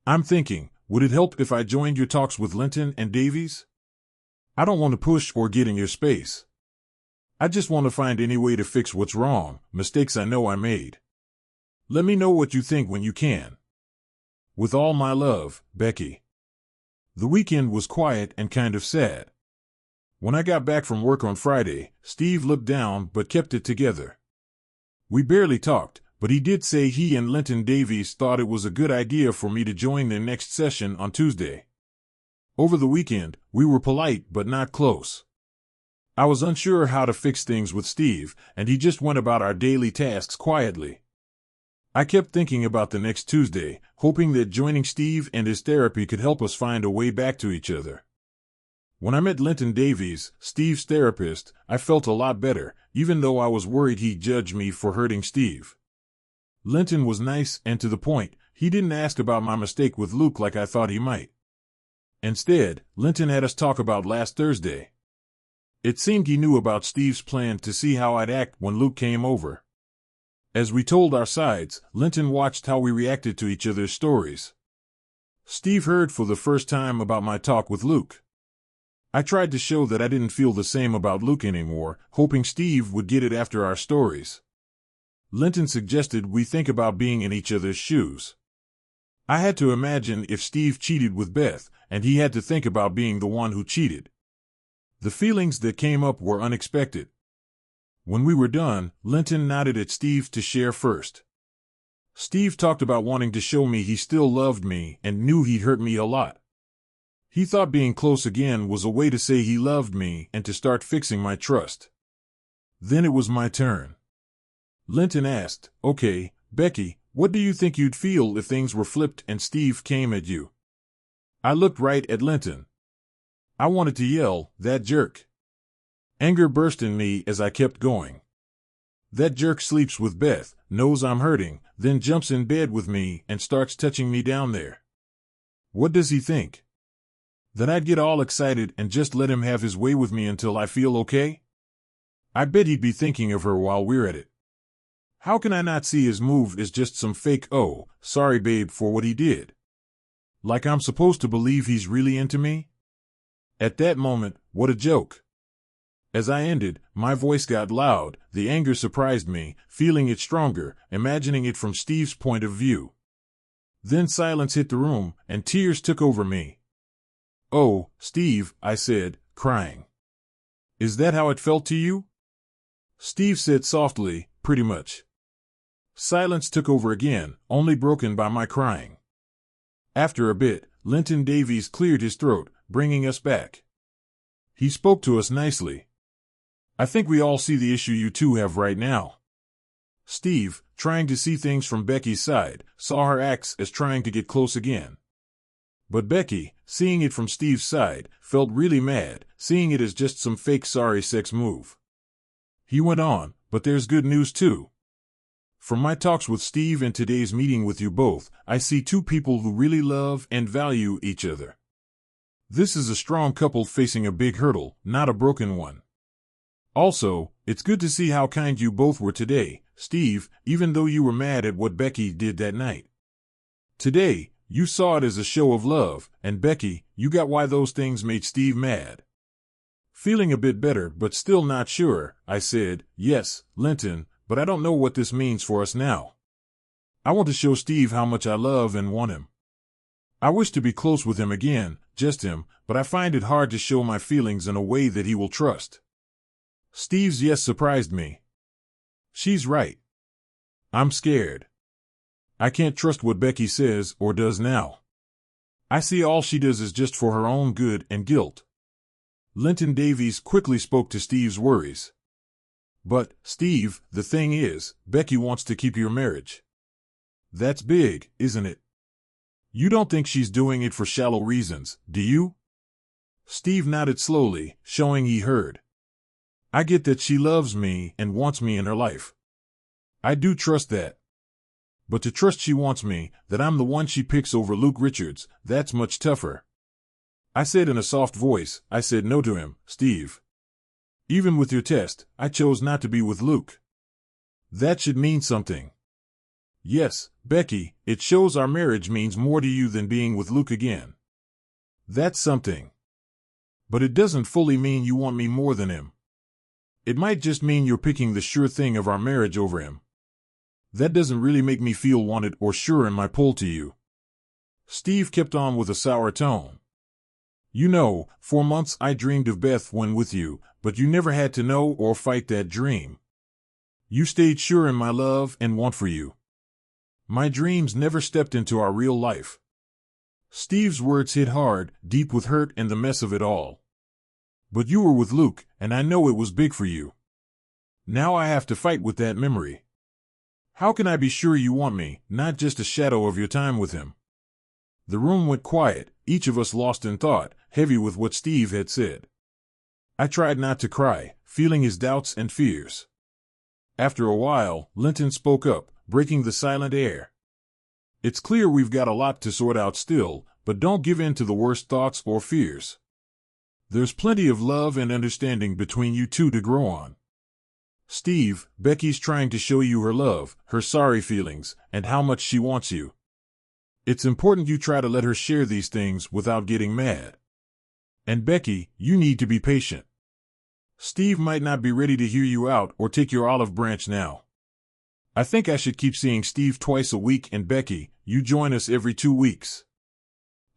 Speaker 1: I'm thinking, would it help if I joined your talks with Linton and Davies? I don't want to push or get in your space. I just want to find any way to fix what's wrong, mistakes I know I made. Let me know what you think when you can. With all my love, Becky." The weekend was quiet and kind of sad. When I got back from work on Friday, Steve looked down but kept it together. We barely talked, but he did say he and Linton Davies thought it was a good idea for me to join their next session on Tuesday. Over the weekend, we were polite but not close. I was unsure how to fix things with Steve, and he just went about our daily tasks quietly. I kept thinking about the next Tuesday, hoping that joining Steve and his therapy could help us find a way back to each other. When I met Linton Davies, Steve's therapist, I felt a lot better, even though I was worried he'd judge me for hurting Steve. Linton was nice and to the point. He didn't ask about my mistake with Luke like I thought he might. Instead, Linton had us talk about last Thursday. It seemed he knew about Steve's plan to see how I'd act when Luke came over. As we told our sides, Linton watched how we reacted to each other's stories. Steve heard for the first time about my talk with Luke. I tried to show that I didn't feel the same about Luke anymore, hoping Steve would get it after our stories. Linton suggested we think about being in each other's shoes. I had to imagine if Steve cheated with Beth, and he had to think about being the one who cheated. The feelings that came up were unexpected. When we were done, Linton nodded at Steve to share first. Steve talked about wanting to show me he still loved me and knew he'd hurt me a lot. He thought being close again was a way to say he loved me and to start fixing my trust. Then it was my turn. Linton asked, "Okay, Becky, what do you think you'd feel if things were flipped and Steve came at you?" I looked right at Linton. I wanted to yell, "That jerk!" Anger burst in me as I kept going. "That jerk sleeps with Beth, knows I'm hurting, then jumps in bed with me and starts touching me down there. What does he think? That I'd get all excited and just let him have his way with me until I feel okay? I bet he'd be thinking of her while we're at it. How can I not see his move is just some fake, "Oh, sorry babe," for what he did? Like I'm supposed to believe he's really into me? At that moment, what a joke. As I ended, my voice got loud, the anger surprised me, feeling it stronger, imagining it from Steve's point of view. Then silence hit the room, and tears took over me. "Oh, Steve," I said, crying. "Is that how it felt to you?" Steve said softly, "Pretty much." Silence took over again, only broken by my crying. After a bit, Linton Davies cleared his throat, bringing us back. He spoke to us nicely. "I think we all see the issue you two have right now." Steve, trying to see things from Becky's side, saw her acts as trying to get close again. But Becky, seeing it from Steve's side, felt really mad, seeing it as just some fake sorry sex move. He went on, "But there's good news too. From my talks with Steve and today's meeting with you both, I see two people who really love and value each other. This is a strong couple facing a big hurdle, not a broken one. Also, it's good to see how kind you both were today, Steve, even though you were mad at what Becky did that night. Today, you saw it as a show of love, and Becky, you got why those things made Steve mad." Feeling a bit better but still not sure, I said, "Yes, Linton, but I don't know what this means for us now. I want to show Steve how much I love and want him. I wish to be close with him again, just him, but I find it hard to show my feelings in a way that he will trust." Steve's yes surprised me. She's right. I'm scared. I can't trust what Becky says or does now. I see all she does is just for her own good and guilt. Linton Davies quickly spoke to Steve's worries. "But, Steve, the thing is, Becky wants to keep your marriage. That's big, isn't it? You don't think she's doing it for shallow reasons, do you?" Steve nodded slowly, showing he heard. "I get that she loves me and wants me in her life. I do trust that. But to trust she wants me, that I'm the one she picks over Luke Richards, that's much tougher." I said in a soft voice, I said no to him, "Steve. Even with your test, I chose not to be with Luke. That should mean something. Yes, Becky, it shows our marriage means more to you than being with Luke again. That's something. But it doesn't fully mean you want me more than him. It might just mean you're picking the sure thing of our marriage over him. That doesn't really make me feel wanted or sure in my pull to you." Steve kept on with a sour tone. "You know, for months I dreamed of Beth when with you, but you never had to know or fight that dream. You stayed sure in my love and want for you. My dreams never stepped into our real life." Steve's words hit hard, deep with hurt and the mess of it all. "But you were with Luke, and I know it was big for you. Now I have to fight with that memory. How can I be sure you want me, not just a shadow of your time with him?" The room went quiet, each of us lost in thought, heavy with what Steve had said. I tried not to cry, feeling his doubts and fears. After a while, Linton spoke up, breaking the silent air. "It's clear we've got a lot to sort out still, but don't give in to the worst thoughts or fears. There's plenty of love and understanding between you two to grow on. Steve, Becky's trying to show you her love, her sorry feelings, and how much she wants you. It's important you try to let her share these things without getting mad. And Becky, you need to be patient. Steve might not be ready to hear you out or take your olive branch now. I think I should keep seeing Steve twice a week, and Becky, you join us every 2 weeks.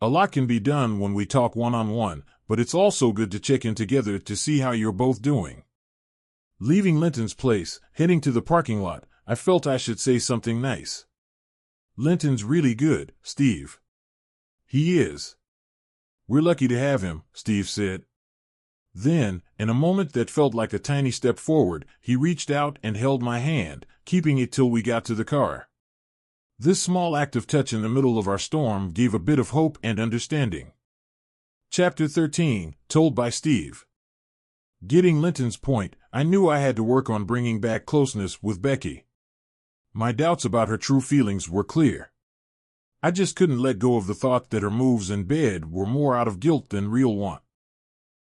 Speaker 1: A lot can be done when we talk one-on-one, but it's also good to check in together to see how you're both doing." Leaving Linton's place, heading to the parking lot, I felt I should say something nice. "Linton's really good, Steve." "He is. We're lucky to have him," Steve said. Then, in a moment that felt like a tiny step forward, he reached out and held my hand, keeping it till we got to the car. This small act of touch in the middle of our storm gave a bit of hope and understanding. Chapter 13, Told by Steve. Getting Linton's point, I knew I had to work on bringing back closeness with Becky. My doubts about her true feelings were clear. I just couldn't let go of the thought that her moves in bed were more out of guilt than real want.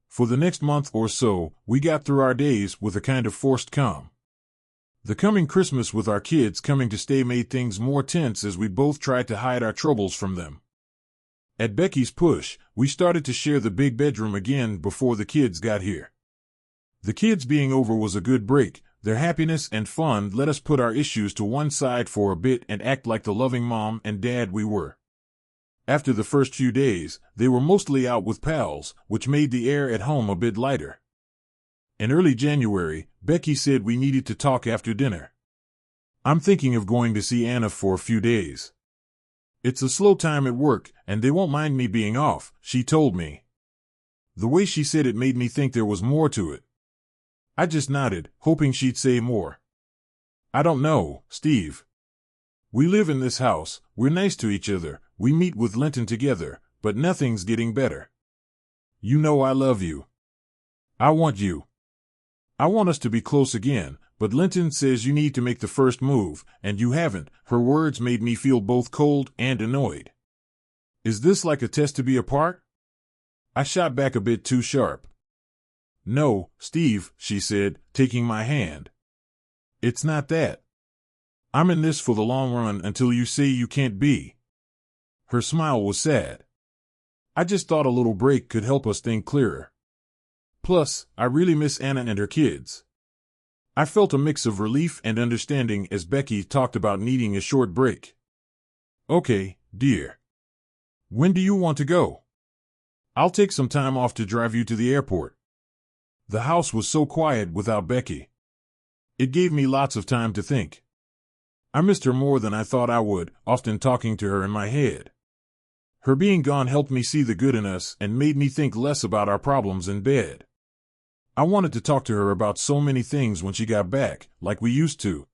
Speaker 1: For the next month or so, we got through our days with a kind of forced calm. The coming Christmas with our kids coming to stay made things more tense as we both tried to hide our troubles from them. At Becky's push, we started to share the big bedroom again before the kids got here. The kids being over was a good break. Their happiness and fun let us put our issues to one side for a bit and act like the loving mom and dad we were. After the first few days, they were mostly out with pals, which made the air at home a bit lighter. In early January, Becky said we needed to talk after dinner. I'm thinking of going to see Anna for a few days. It's a slow time at work, and they won't mind me being off, she told me. The way she said it made me think there was more to it. I just nodded, hoping she'd say more. I don't know, Steve. We live in this house, we're nice to each other, we meet with Linton together, but nothing's getting better. You know I love you. I want you. I want us to be close again, but Linton says you need to make the first move, and you haven't. Her words made me feel both cold and annoyed. Is this like a test to be apart? I shot back a bit too sharp. No, Steve, she said, taking my hand. It's not that. I'm in this for the long run until you say you can't be. Her smile was sad. I just thought a little break could help us think clearer. Plus, I really miss Anna and her kids. I felt a mix of relief and understanding as Becky talked about needing a short break. Okay, dear. When do you want to go? I'll take some time off to drive you to the airport. The house was so quiet without Becky. It gave me lots of time to think. I missed her more than I thought I would, often talking to her in my head. Her being gone helped me see the good in us and made me think less about our problems in bed. I wanted to talk to her about so many things when she got back, like we used to.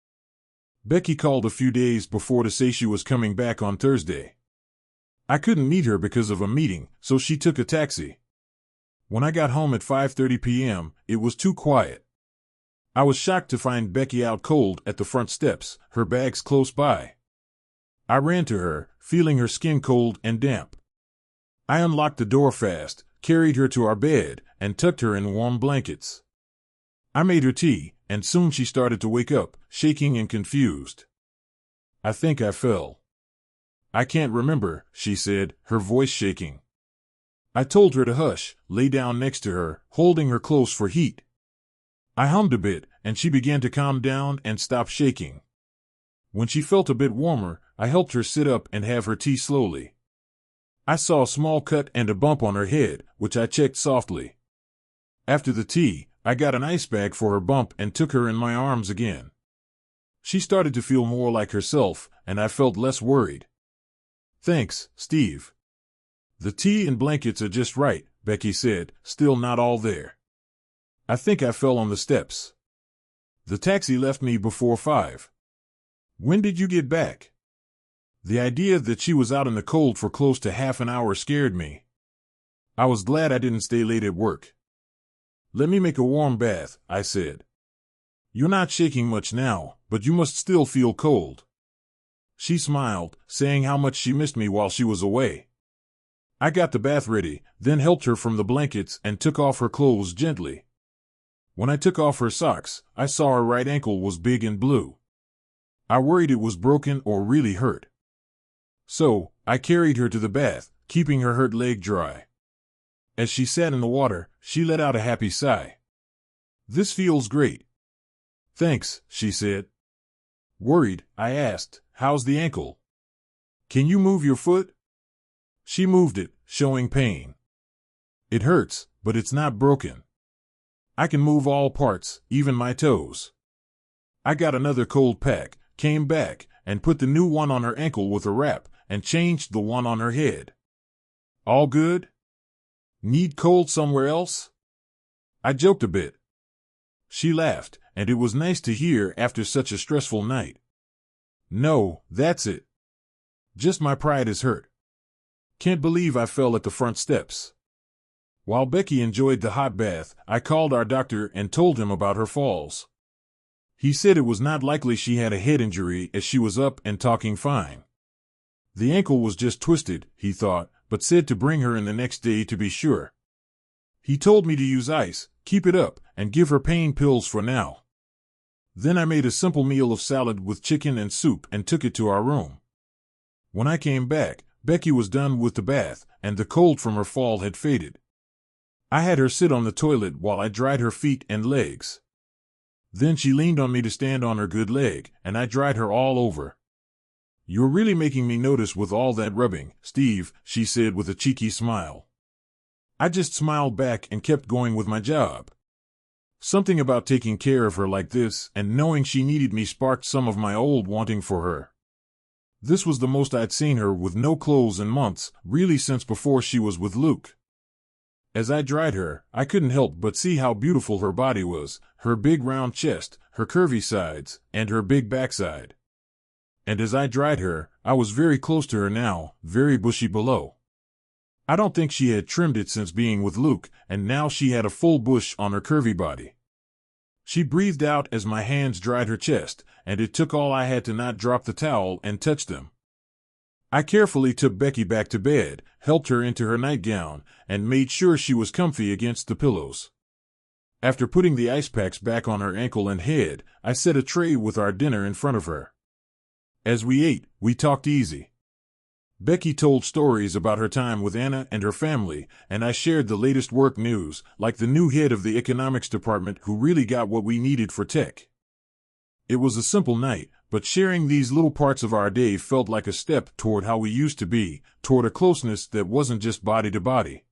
Speaker 1: Becky called a few days before to say she was coming back on Thursday. I couldn't meet her because of a meeting, so she took a taxi. When I got home at 5:30 p.m., it was too quiet. I was shocked to find Becky out cold at the front steps, her bags close by. I ran to her, feeling her skin cold and damp. I unlocked the door fast, carried her to our bed, and tucked her in warm blankets. I made her tea, and soon she started to wake up, shaking and confused. I think I fell. I can't remember, she said, her voice shaking. I told her to hush, lay down next to her, holding her close for heat. I hummed a bit, and she began to calm down and stop shaking. When she felt a bit warmer, I helped her sit up and have her tea slowly. I saw a small cut and a bump on her head, which I checked softly. After the tea, I got an ice bag for her bump and took her in my arms again. She started to feel more like herself, and I felt less worried. Thanks, Steve. The tea and blankets are just right, Becky said, still not all there. I think I fell on the steps. The taxi left me before 5. When did you get back? The idea that she was out in the cold for close to half an hour scared me. I was glad I didn't stay late at work. Let me make a warm bath, I said. You're not shaking much now, but you must still feel cold. She smiled, saying how much she missed me while she was away. I got the bath ready, then helped her from the blankets and took off her clothes gently. When I took off her socks, I saw her right ankle was big and blue. I worried it was broken or really hurt. So, I carried her to the bath, keeping her hurt leg dry. As she sat in the water, she let out a happy sigh. This feels great. Thanks, she said. Worried, I asked, how's the ankle? Can you move your foot? She moved it, showing pain. It hurts, but it's not broken. I can move all parts, even my toes. I got another cold pack, came back, and put the new one on her ankle with a wrap, and changed the one on her head. All good? Need cold somewhere else? I joked a bit. She laughed, and it was nice to hear after such a stressful night. No, that's it. Just my pride is hurt. Can't believe I fell at the front steps. While Becky enjoyed the hot bath, I called our doctor and told him about her falls. He said it was not likely she had a head injury as she was up and talking fine. The ankle was just twisted, he thought, but said to bring her in the next day to be sure. He told me to use ice, keep it up, and give her pain pills for now. Then I made a simple meal of salad with chicken and soup and took it to our room. When I came back, Becky was done with the bath, and the cold from her fall had faded. I had her sit on the toilet while I dried her feet and legs. Then she leaned on me to stand on her good leg, and I dried her all over. "You're really making me notice with all that rubbing, Steve," she said with a cheeky smile. I just smiled back and kept going with my job. Something about taking care of her like this and knowing she needed me sparked some of my old wanting for her. This was the most I'd seen her with no clothes in months, really since before she was with Luke. As I dried her, I couldn't help but see how beautiful her body was, her big round chest, her curvy sides, and her big backside. And as I dried her, I was very close to her now, very bushy below. I don't think she had trimmed it since being with Luke, and now she had a full bush on her curvy body. She breathed out as my hands dried her chest, and it took all I had to not drop the towel and touch them. I carefully took Becky back to bed, helped her into her nightgown, and made sure she was comfy against the pillows. After putting the ice packs back on her ankle and head, I set a tray with our dinner in front of her. As we ate, we talked easy. Becky told stories about her time with Anna and her family, and I shared the latest work news, like the new head of the economics department who really got what we needed for tech. It was a simple night, but sharing these little parts of our day felt like a step toward how we used to be, toward a closeness that wasn't just body to body.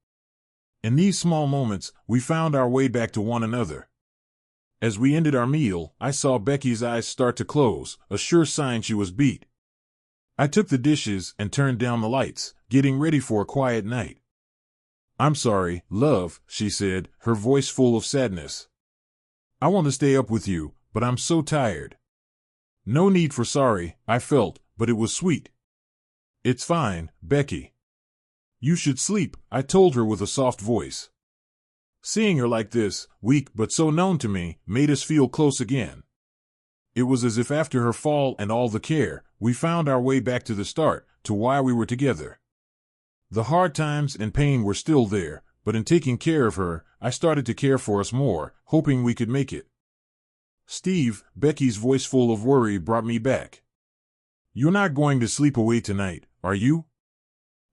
Speaker 1: In these small moments, we found our way back to one another. As we ended our meal, I saw Becky's eyes start to close, a sure sign she was beat. I took the dishes and turned down the lights, getting ready for a quiet night. "I'm sorry, love," she said, her voice full of sadness. "I want to stay up with you, but I'm so tired." No need for sorry, I felt, but it was sweet. "It's fine, Becky. You should sleep," I told her with a soft voice. Seeing her like this, weak but so known to me, made us feel close again. It was as if after her fall and all the care, we found our way back to the start, to why we were together. The hard times and pain were still there, but in taking care of her, I started to care for us more, hoping we could make it. "Steve," Becky's voice full of worry brought me back. "You're not going to sleep away tonight, are you?"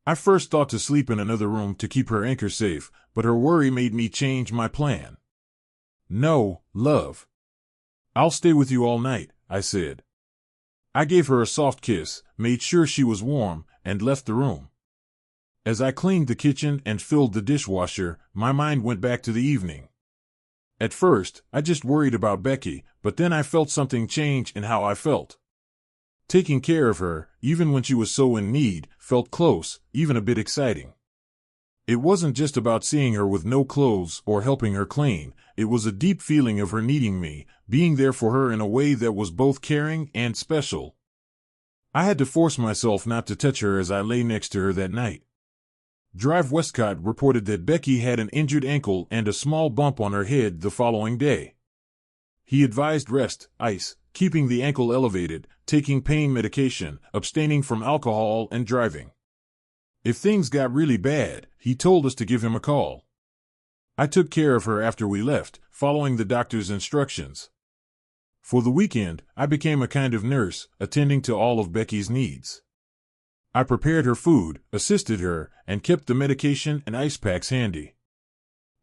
Speaker 1: I first thought to sleep in another room to keep her anchor safe, but her worry made me change my plan. "No, love. I'll stay with you all night," I said. I gave her a soft kiss, made sure she was warm, and left the room. As I cleaned the kitchen and filled the dishwasher, my mind went back to the evening. At first, I just worried about Becky, but then I felt something change in how I felt. Taking care of her, even when she was so in need, felt close, even a bit exciting. It wasn't just about seeing her with no clothes or helping her clean, it was a deep feeling of her needing me, being there for her in a way that was both caring and special. I had to force myself not to touch her as I lay next to her that night. Drive Westcott reported that Becky had an injured ankle and a small bump on her head the following day. He advised rest, ice, keeping the ankle elevated, taking pain medication, abstaining from alcohol and driving. If things got really bad, he told us to give him a call. I took care of her after we left, following the doctor's instructions. For the weekend, I became a kind of nurse, attending to all of Becky's needs. I prepared her food, assisted her, and kept the medication and ice packs handy.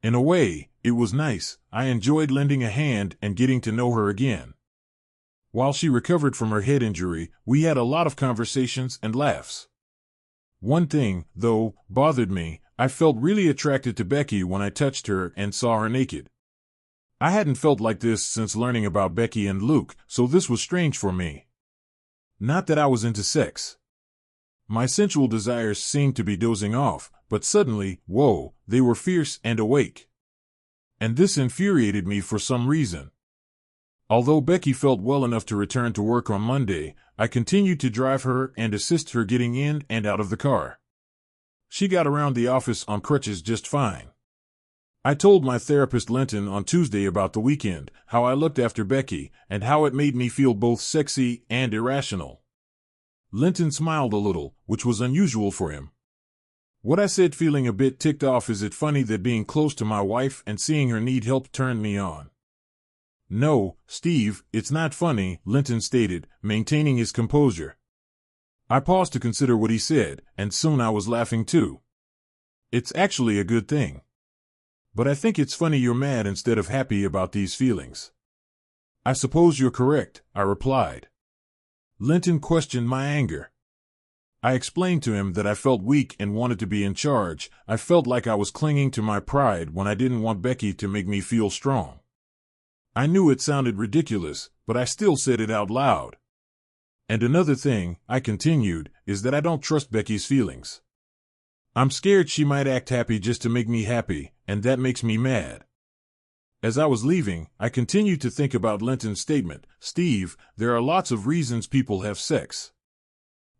Speaker 1: In a way, it was nice. I enjoyed lending a hand and getting to know her again. While she recovered from her head injury, we had a lot of conversations and laughs. One thing, though, bothered me. I felt really attracted to Becky when I touched her and saw her naked. I hadn't felt like this since learning about Becky and Luke, so this was strange for me. Not that I was into sex. My sensual desires seemed to be dozing off, but suddenly, whoa, they were fierce and awake. And this infuriated me for some reason. Although Becky felt well enough to return to work on Monday, I continued to drive her and assist her getting in and out of the car. She got around the office on crutches just fine. I told my therapist Linton on Tuesday about the weekend, how I looked after Becky, and how it made me feel both sexy and irrational. Linton smiled a little, which was unusual for him. What I said, feeling a bit ticked off, is it funny that being close to my wife and seeing her need help turned me on? No, Steve, it's not funny, Linton stated, maintaining his composure. I paused to consider what he said, and soon I was laughing too. It's actually a good thing. But I think it's funny you're mad instead of happy about these feelings. I suppose you're correct, I replied. Linton questioned my anger. I explained to him that I felt weak and wanted to be in charge. I felt like I was clinging to my pride when I didn't want Becky to make me feel strong. I knew it sounded ridiculous, but I still said it out loud. And another thing, I continued, is that I don't trust Becky's feelings. I'm scared she might act happy just to make me happy, and that makes me mad. As I was leaving, I continued to think about Linton's statement. Steve, there are lots of reasons people have sex.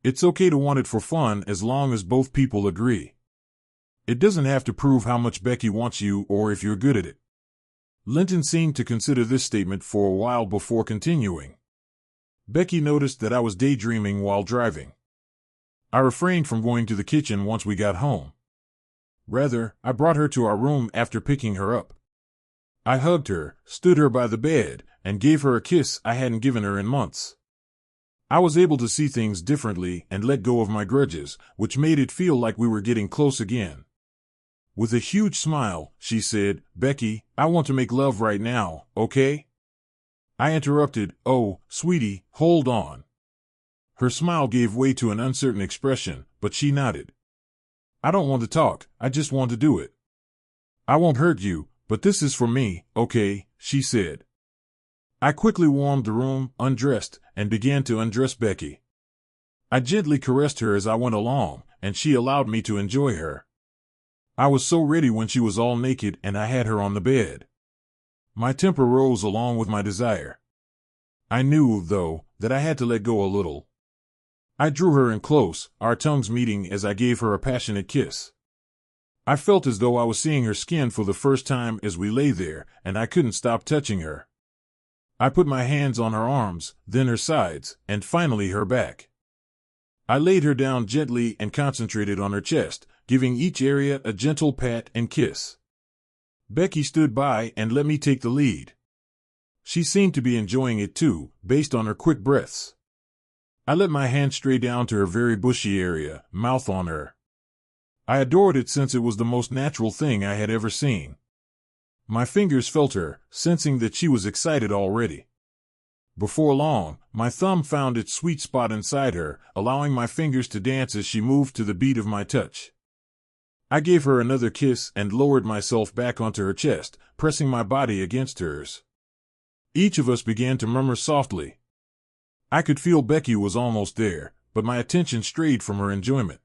Speaker 1: It's okay to want it for fun as long as both people agree. It doesn't have to prove how much Becky wants you or if you're good at it. Linton seemed to consider this statement for a while before continuing. Becky noticed that I was daydreaming while driving. I refrained from going to the kitchen once we got home. Rather, I brought her to our room after picking her up. I hugged her, stood her by the bed, and gave her a kiss I hadn't given her in months. I was able to see things differently and let go of my grudges, which made it feel like we were getting close again. With a huge smile, she said, Becky, I want to make love right now, okay? I interrupted, oh, sweetie, hold on. Her smile gave way to an uncertain expression, but she nodded. I don't want to talk, I just want to do it. I won't hurt you, but this is for me, okay, she said. I quickly warmed the room, undressed, and began to undress Becky. I gently caressed her as I went along, and she allowed me to enjoy her. I was so ready when she was all naked and I had her on the bed. My temper rose along with my desire. I knew, though, that I had to let go a little. I drew her in close, our tongues meeting as I gave her a passionate kiss. I felt as though I was seeing her skin for the first time as we lay there, and I couldn't stop touching her. I put my hands on her arms, then her sides, and finally her back. I laid her down gently and concentrated on her chest, giving each area a gentle pat and kiss. Becky stood by and let me take the lead. She seemed to be enjoying it too, based on her quick breaths. I let my hand stray down to her very bushy area, mouth on her. I adored it since it was the most natural thing I had ever seen. My fingers felt her, sensing that she was excited already. Before long, my thumb found its sweet spot inside her, allowing my fingers to dance as she moved to the beat of my touch. I gave her another kiss and lowered myself back onto her chest, pressing my body against hers. Each of us began to murmur softly. I could feel Becky was almost there, but my attention strayed from her enjoyment.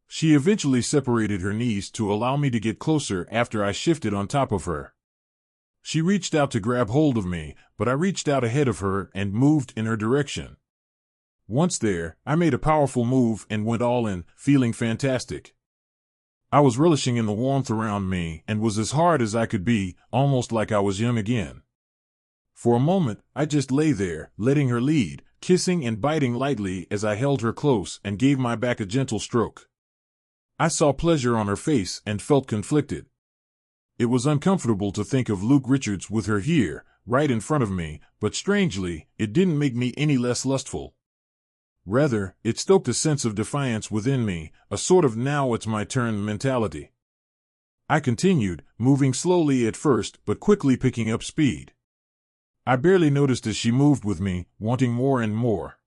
Speaker 1: She eventually separated her knees to allow me to get closer after I shifted on top of her. She reached out to grab hold of me, but I reached out ahead of her and moved in her direction. Once there, I made a powerful move and went all in, feeling fantastic. I was relishing in the warmth around me and was as hard as I could be, almost like I was young again. For a moment, I just lay there, letting her lead, kissing and biting lightly as I held her close and gave my back a gentle stroke. I saw pleasure on her face and felt conflicted. It was uncomfortable to think of Luke Richards with her here, right in front of me, but strangely, it didn't make me any less lustful. Rather, it stoked a sense of defiance within me, a sort of now it's my turn mentality. I continued, moving slowly at first but quickly picking up speed. I barely noticed as she moved with me, wanting more and more.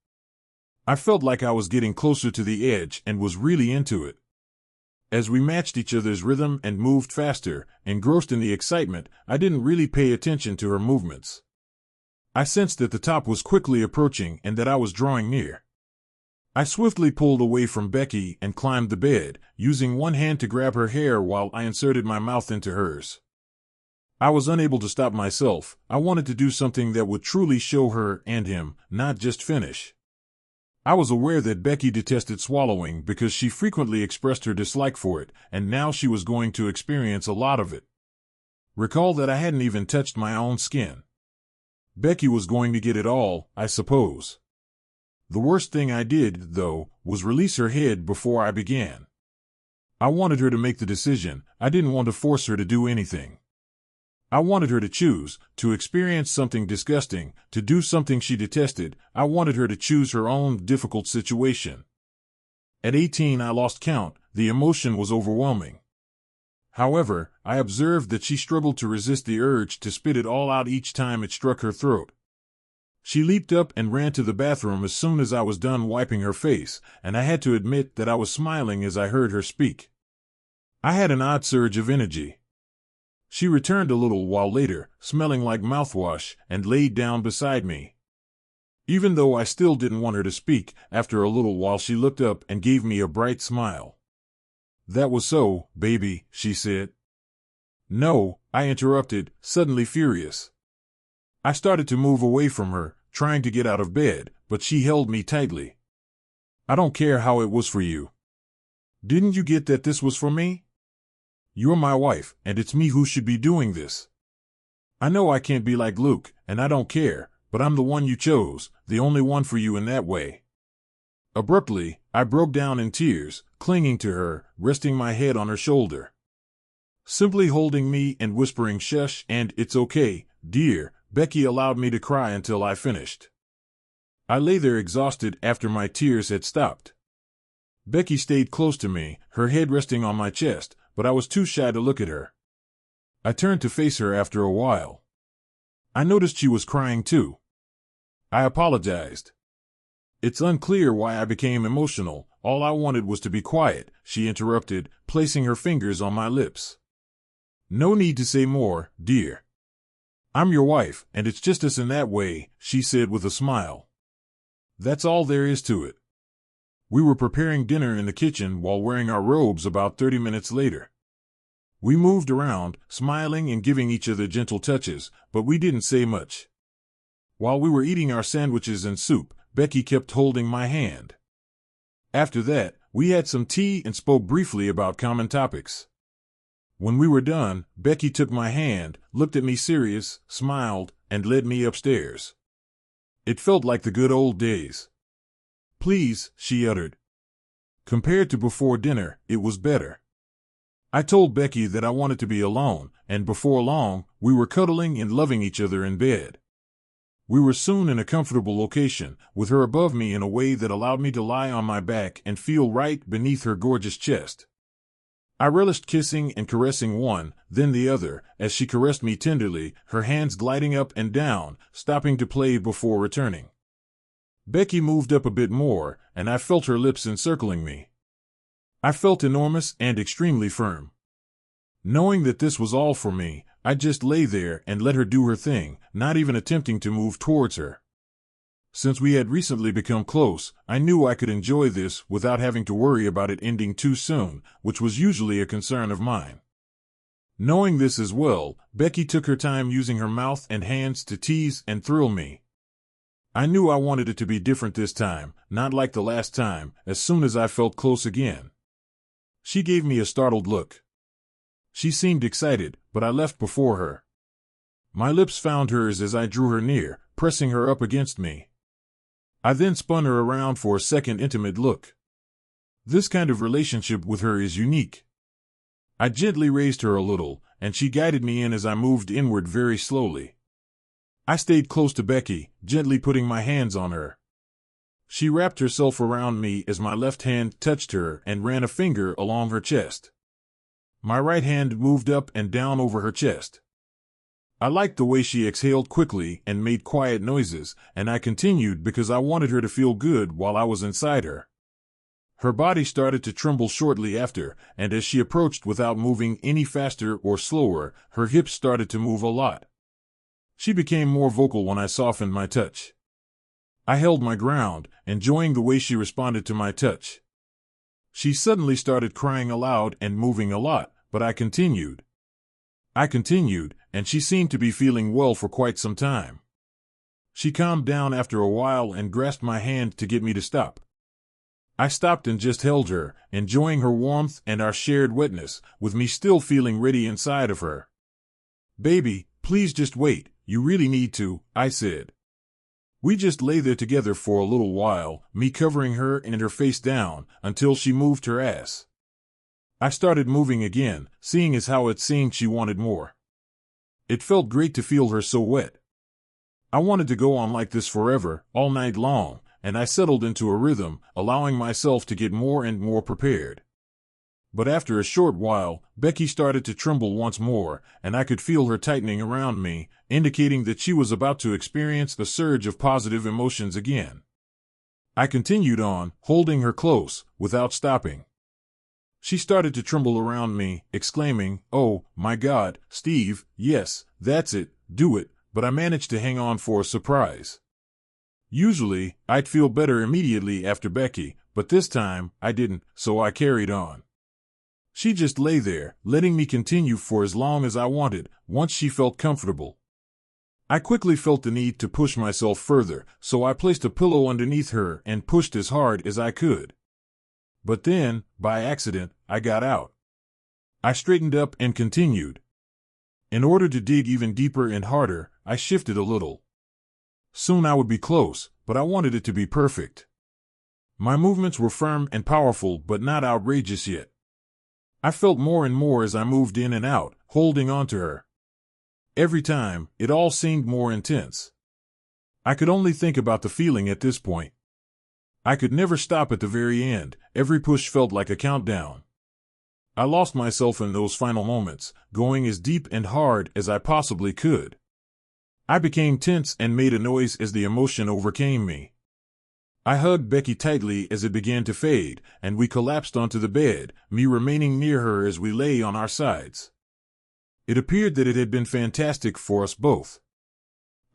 Speaker 1: I felt like I was getting closer to the edge and was really into it. As we matched each other's rhythm and moved faster, engrossed in the excitement, I didn't really pay attention to her movements. I sensed that the top was quickly approaching and that I was drawing near. I swiftly pulled away from Becky and climbed the bed, using one hand to grab her hair while I inserted my mouth into hers. I was unable to stop myself. I wanted to do something that would truly show her and him, not just finish. I was aware that Becky detested swallowing because she frequently expressed her dislike for it, and now she was going to experience a lot of it. Recall that I hadn't even touched my own skin. Becky was going to get it all, I suppose. The worst thing I did, though, was release her head before I began. I wanted her to make the decision. I didn't want to force her to do anything. I wanted her to choose, to experience something disgusting, to do something she detested. I wanted her to choose her own difficult situation. At 18, I lost count. The emotion was overwhelming. However, I observed that she struggled to resist the urge to spit it all out each time it struck her throat. She leaped up and ran to the bathroom as soon as I was done wiping her face, and I had to admit that I was smiling as I heard her speak. I had an odd surge of energy. She returned a little while later, smelling like mouthwash, and laid down beside me. Even though I still didn't want her to speak, after a little while she looked up and gave me a bright smile. "That was so, baby," she said. "No," I interrupted, suddenly furious. I started to move away from her, trying to get out of bed, but she held me tightly. "I don't care how it was for you. Didn't you get that this was for me? You're my wife, and it's me who should be doing this. I know I can't be like Luke, and I don't care, but I'm the one you chose, the only one for you in that way." Abruptly, I broke down in tears, clinging to her, resting my head on her shoulder. Simply holding me and whispering "shush" and "it's okay, dear," Becky allowed me to cry until I finished. I lay there exhausted after my tears had stopped. Becky stayed close to me, her head resting on my chest, but I was too shy to look at her. I turned to face her after a while. I noticed she was crying too. I apologized. "It's unclear why I became emotional. All I wanted was to be quiet," she interrupted, placing her fingers on my lips. "No need to say more, dear. I'm your wife, and it's just us in that way," she said with a smile. "That's all there is to it." We were preparing dinner in the kitchen while wearing our robes about 30 minutes later. We moved around, smiling and giving each other gentle touches, but we didn't say much. While we were eating our sandwiches and soup, Becky kept holding my hand. After that, we had some tea and spoke briefly about common topics. When we were done, Becky took my hand, looked at me serious, smiled, and led me upstairs. It felt like the good old days. "Please," she uttered. Compared to before dinner, it was better. I told Becky that I wanted to be alone, and before long, we were cuddling and loving each other in bed. We were soon in a comfortable location, with her above me in a way that allowed me to lie on my back and feel right beneath her gorgeous chest. I relished kissing and caressing one, then the other, as she caressed me tenderly, her hands gliding up and down, stopping to play before returning. Becky moved up a bit more, and I felt her lips encircling me. I felt enormous and extremely firm. Knowing that this was all for me, I just lay there and let her do her thing, not even attempting to move towards her. Since we had recently become close, I knew I could enjoy this without having to worry about it ending too soon, which was usually a concern of mine. Knowing this as well, Becky took her time using her mouth and hands to tease and thrill me. I knew I wanted it to be different this time, not like the last time, as soon as I felt close again. She gave me a startled look. She seemed excited, but I left before her. My lips found hers as I drew her near, pressing her up against me. I then spun her around for a second intimate look. This kind of relationship with her is unique. I gently raised her a little, and she guided me in as I moved inward very slowly. I stayed close to Becky, gently putting my hands on her. She wrapped herself around me as my left hand touched her and ran a finger along her chest. My right hand moved up and down over her chest. I liked the way she exhaled quickly and made quiet noises, and I continued because I wanted her to feel good while I was inside her. Her body started to tremble shortly after, and as she approached without moving any faster or slower, her hips started to move a lot. She became more vocal when I softened my touch. I held my ground, enjoying the way she responded to my touch. She suddenly started crying aloud and moving a lot, but I continued. And she seemed to be feeling well for quite some time. She calmed down after a while and grasped my hand to get me to stop. I stopped and just held her, enjoying her warmth and our shared wetness, with me still feeling ready inside of her. Baby, please just wait, you really need to, I said. We just lay there together for a little while, me covering her and her face down, until she moved her ass. I started moving again, seeing as how it seemed she wanted more. It felt great to feel her so wet. I wanted to go on like this forever, all night long, and I settled into a rhythm, allowing myself to get more and more prepared. But after a short while, Becky started to tremble once more, and I could feel her tightening around me, indicating that she was about to experience a surge of positive emotions again. I continued on, holding her close, without stopping. She started to tremble around me, exclaiming, "Oh, my God, Steve, yes, that's it, do it," but I managed to hang on for a surprise. Usually, I'd feel better immediately after Becky, but this time, I didn't, so I carried on. She just lay there, letting me continue for as long as I wanted, once she felt comfortable. I quickly felt the need to push myself further, so I placed a pillow underneath her and pushed as hard as I could. But then, by accident, I got out. I straightened up and continued. In order to dig even deeper and harder, I shifted a little. Soon I would be close, but I wanted it to be perfect. My movements were firm and powerful, but not outrageous yet. I felt more and more as I moved in and out, holding on to her. Every time, it all seemed more intense. I could only think about the feeling at this point. I could never stop at the very end, every push felt like a countdown. I lost myself in those final moments, going as deep and hard as I possibly could. I became tense and made a noise as the emotion overcame me. I hugged Becky tightly as it began to fade, and we collapsed onto the bed, me remaining near her as we lay on our sides. It appeared that it had been fantastic for us both.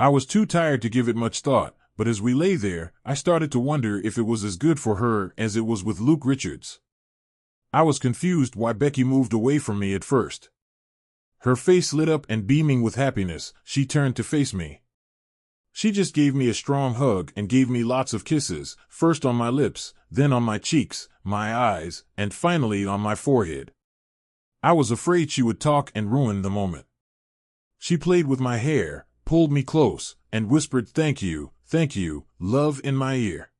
Speaker 1: I was too tired to give it much thought, but as we lay there, I started to wonder if it was as good for her as it was with Luke Richards. I was confused why Becky moved away from me at first. Her face lit up and beaming with happiness, she turned to face me. She just gave me a strong hug and gave me lots of kisses, first on my lips, then on my cheeks, my eyes, and finally on my forehead. I was afraid she would talk and ruin the moment. She played with my hair, pulled me close, and whispered thank you, love in my ear.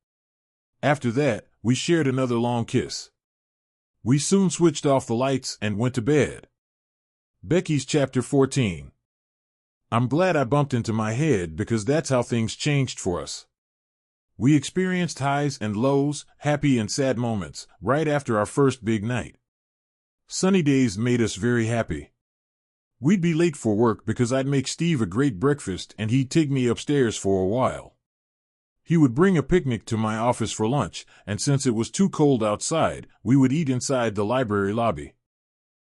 Speaker 1: After that, we shared another long kiss. We soon switched off the lights and went to bed. Becky's Chapter 14. I'm glad I bumped into my head because that's how things changed for us. We experienced highs and lows, happy and sad moments, right after our first big night. Sunny days made us very happy. We'd be late for work because I'd make Steve a great breakfast and he'd take me upstairs for a while. He would bring a picnic to my office for lunch, and since it was too cold outside, we would eat inside the library lobby.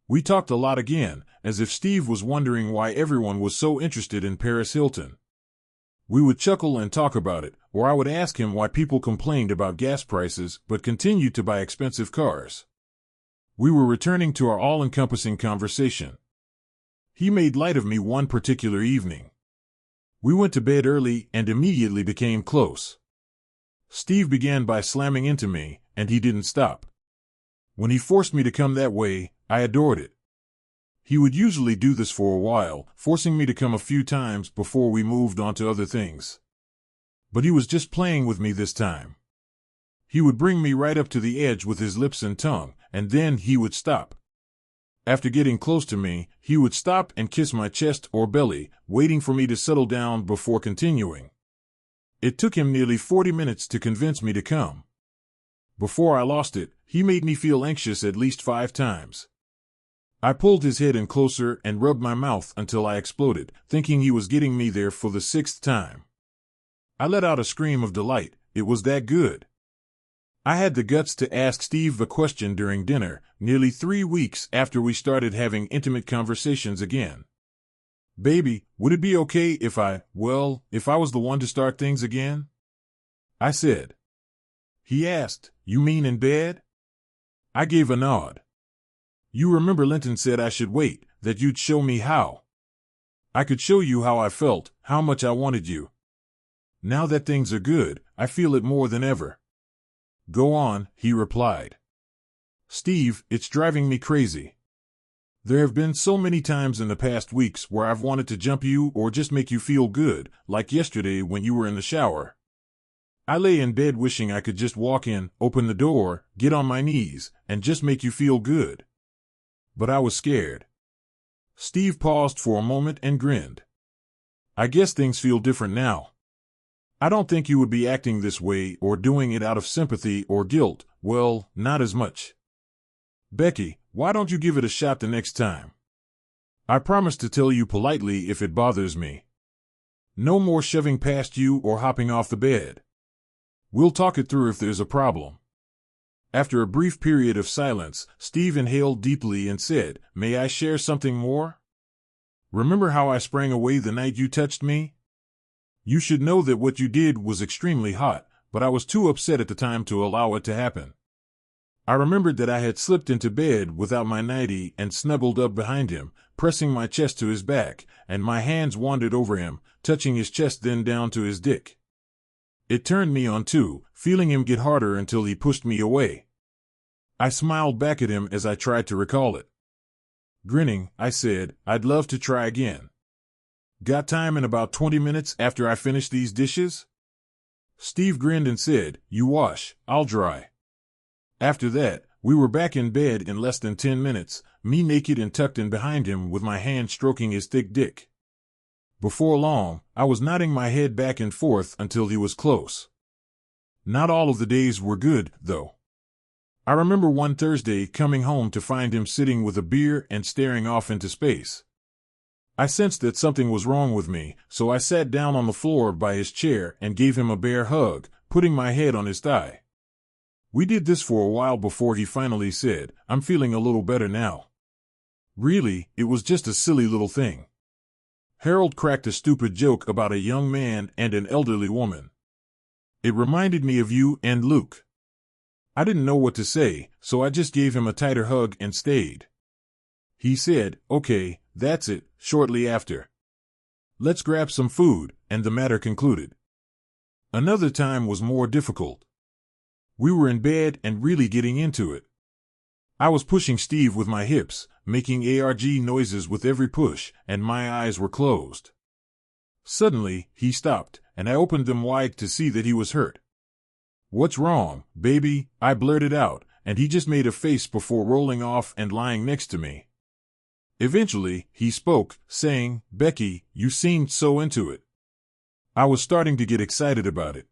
Speaker 1: We talked a lot again, as if Steve was wondering why everyone was so interested in Paris Hilton. We would chuckle and talk about it, or I would ask him why people complained about gas prices but continued to buy expensive cars. We were returning to our all-encompassing conversation. He made light of me one particular evening. We went to bed early and immediately became close. Steve began by slamming into me, and he didn't stop. When he forced me to come that way, I adored it. He would usually do this for a while, forcing me to come a few times before we moved on to other things. But he was just playing with me this time. He would bring me right up to the edge with his lips and tongue, and then he would stop. After getting close to me, he would stop and kiss my chest or belly, waiting for me to settle down before continuing. It took him nearly 40 minutes to convince me to come. Before I lost it, he made me feel anxious at least 5 times. I pulled his head in closer and rubbed my mouth until I exploded, thinking he was getting me there for the 6th time. I let out a scream of delight. It was that good. I had the guts to ask Steve a question during dinner, nearly 3 weeks after we started having intimate conversations again. "Baby, would it be okay if I was the one to start things again?" I said. He asked, "You mean in bed?" I gave a nod. "You remember Linton said I should wait, that you'd show me how. I could show you how I felt, how much I wanted you. Now that things are good, I feel it more than ever." "Go on," he replied. "Steve, it's driving me crazy." There have been so many times in the past weeks where I've wanted to jump you or just make you feel good, like yesterday when you were in the shower. I lay in bed wishing I could just walk in, open the door, get on my knees, and just make you feel good. But I was scared. Steve paused for a moment and grinned. I guess things feel different now. I don't think you would be acting this way or doing it out of sympathy or guilt. Well, not as much. Becky, why don't you give it a shot the next time? I promise to tell you politely if it bothers me. No more shoving past you or hopping off the bed. We'll talk it through if there's a problem. After a brief period of silence, Steve inhaled deeply and said, "May I share something more? Remember how I sprang away the night you touched me? You should know that what you did was extremely hot, but I was too upset at the time to allow it to happen. I remembered that I had slipped into bed without my nightie and snuggled up behind him, pressing my chest to his back, and my hands wandered over him, touching his chest then down to his dick. It turned me on too, feeling him get harder until he pushed me away. I smiled back at him as I tried to recall it. Grinning, I said, I'd love to try again. Got time in about 20 minutes after I finish these dishes? Steve grinned and said, You wash, I'll dry. After that, we were back in bed in less than 10 minutes, me naked and tucked in behind him with my hand stroking his thick dick. Before long, I was nodding my head back and forth until he was close. Not all of the days were good, though. I remember one Thursday coming home to find him sitting with a beer and staring off into space. I sensed that something was wrong with me, so I sat down on the floor by his chair and gave him a bear hug, putting my head on his thigh. We did this for a while before he finally said, I'm feeling a little better now. Really, it was just a silly little thing. Harold cracked a stupid joke about a young man and an elderly woman. It reminded me of you and Luke. I didn't know what to say, so I just gave him a tighter hug and stayed. He said, Okay, that's it, shortly after. Let's grab some food, and the matter concluded. Another time was more difficult. We were in bed and really getting into it. I was pushing Steve with my hips, making ARG noises with every push, and my eyes were closed. Suddenly, he stopped, and I opened them wide to see that he was hurt. What's wrong, baby? I blurted out, and he just made a face before rolling off and lying next to me. Eventually, he spoke, saying, Becky, you seemed so into it. I was starting to get excited about it.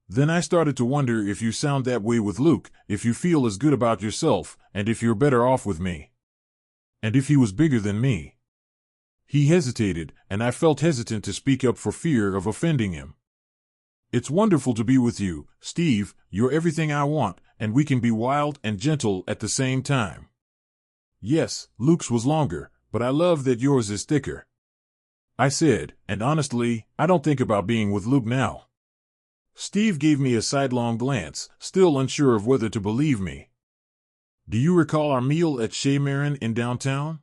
Speaker 1: Then I started to wonder if you sound that way with Luke, if you feel as good about yourself, and if you're better off with me. And if he was bigger than me. He hesitated, and I felt hesitant to speak up for fear of offending him. It's wonderful to be with you, Steve, you're everything I want, and we can be wild and gentle at the same time. Yes, Luke's was longer, but I love that yours is thicker. I said, and honestly, I don't think about being with Luke now. Steve gave me a sidelong glance, still unsure of whether to believe me. Do you recall our meal at Chez Marin in downtown?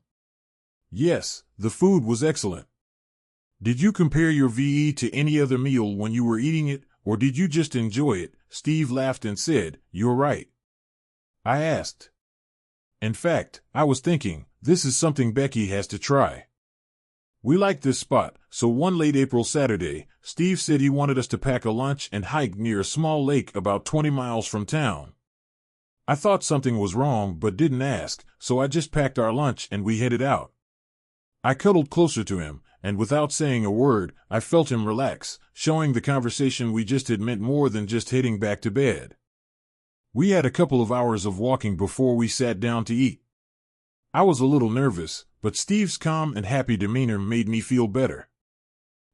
Speaker 1: Yes, the food was excellent. Did you compare your VE to any other meal when you were eating it, or did you just enjoy it? Steve laughed and said, You're right. I asked. In fact, I was thinking, this is something Becky has to try. We liked this spot, so one late April Saturday, Steve said he wanted us to pack a lunch and hike near a small lake about 20 miles from town. I thought something was wrong but didn't ask, so I just packed our lunch and we headed out. I cuddled closer to him, and without saying a word, I felt him relax, showing the conversation we just had meant more than just heading back to bed. We had a couple of hours of walking before we sat down to eat. I was a little nervous, but Steve's calm and happy demeanor made me feel better.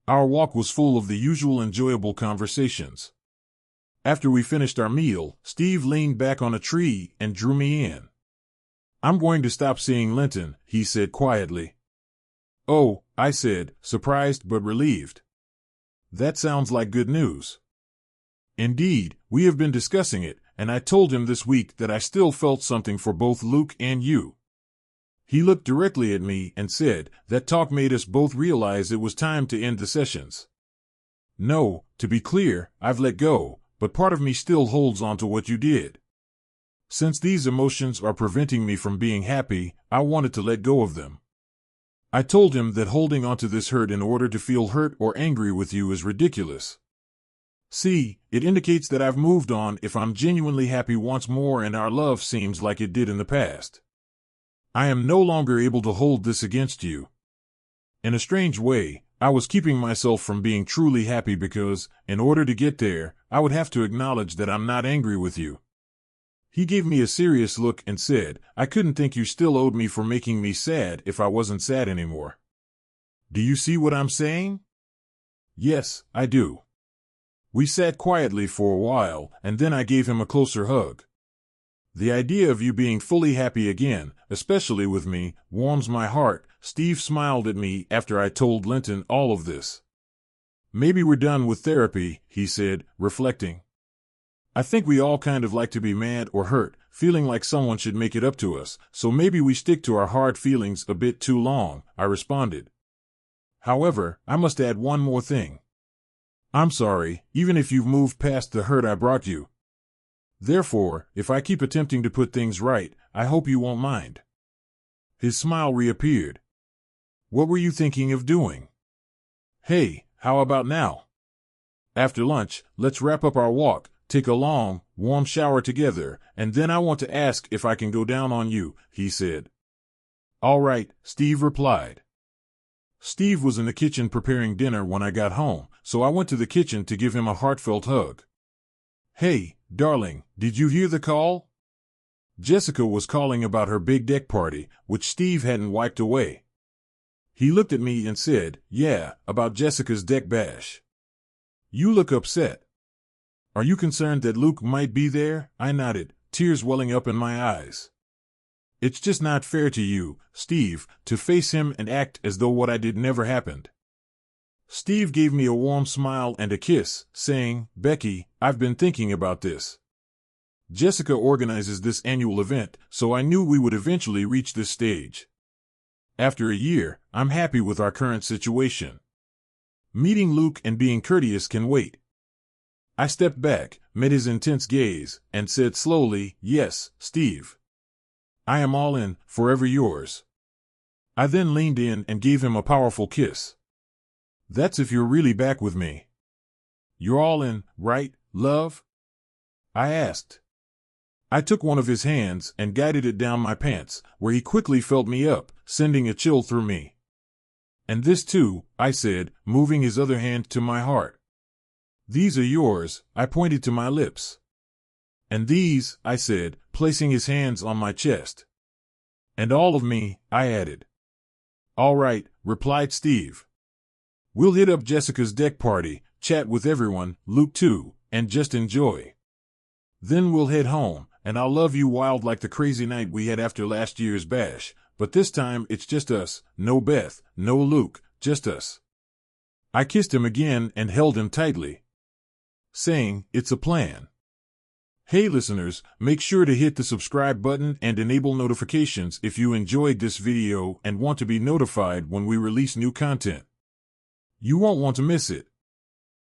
Speaker 1: Our walk was full of the usual enjoyable conversations. After we finished our meal, Steve leaned back on a tree and drew me in. I'm going to stop seeing Linton, he said quietly. Oh, I said, surprised but relieved. That sounds like good news. Indeed, we have been discussing it, and I told him this week that I still felt something for both Luke and you. He looked directly at me and said, that talk made us both realize it was time to end the sessions. No, to be clear, I've let go, but part of me still holds on to what you did. Since these emotions are preventing me from being happy, I wanted to let go of them. I told him that holding onto this hurt in order to feel hurt or angry with you is ridiculous. See, it indicates that I've moved on if I'm genuinely happy once more and our love seems like it did in the past. I am no longer able to hold this against you. In a strange way, I was keeping myself from being truly happy because, in order to get there, I would have to acknowledge that I'm not angry with you. He gave me a serious look and said, I couldn't think you still owed me for making me sad if I wasn't sad anymore. Do you see what I'm saying? Yes, I do. We sat quietly for a while, and then I gave him a closer hug. The idea of you being fully happy again, especially with me, warms my heart. Steve smiled at me after I told Linton all of this. Maybe we're done with therapy, he said, reflecting. I think we all kind of like to be mad or hurt, feeling like someone should make it up to us, so maybe we stick to our hard feelings a bit too long, I responded. However, I must add one more thing. I'm sorry, even if you've moved past the hurt I brought you. Therefore, if I keep attempting to put things right, I hope you won't mind. His smile reappeared. What were you thinking of doing? Hey, how about now? After lunch, let's wrap up our walk, take a long, warm shower together, and then I want to ask if I can go down on you, he said. All right, Steve replied. Steve was in the kitchen preparing dinner when I got home, so I went to the kitchen to give him a heartfelt hug. Hey, darling, did you hear the call? Jessica was calling about her big deck party, which Steve hadn't wiped away. He looked at me and said, yeah, about Jessica's deck bash. You look upset. Are you concerned that Luke might be there? I nodded, tears welling up in my eyes. It's just not fair to you, Steve, to face him and act as though what I did never happened. Steve gave me a warm smile and a kiss, saying, Becky, I've been thinking about this. Jessica organizes this annual event, so I knew we would eventually reach this stage. After a year, I'm happy with our current situation. Meeting Luke and being courteous can wait. I stepped back, met his intense gaze, and said slowly, yes, Steve. I am all in, forever yours. I then leaned in and gave him a powerful kiss. That's if you're really back with me. You're all in, right, love? I asked. I took one of his hands and guided it down my pants, where he quickly felt me up, sending a chill through me. And this too, I said, moving his other hand to my heart. These are yours, I pointed to my lips. And these, I said, placing his hands on my chest. And all of me, I added. All right, replied Steve. We'll hit up Jessica's deck party, chat with everyone, Luke too, and just enjoy. Then we'll head home, and I'll love you wild like the crazy night we had after last year's bash, but this time it's just us, no Beth, no Luke, just us. I kissed him again and held him tightly, saying, it's a plan. Hey listeners, make sure to hit the subscribe button and enable notifications if you enjoyed this video and want to be notified when we release new content. You won't want to miss it.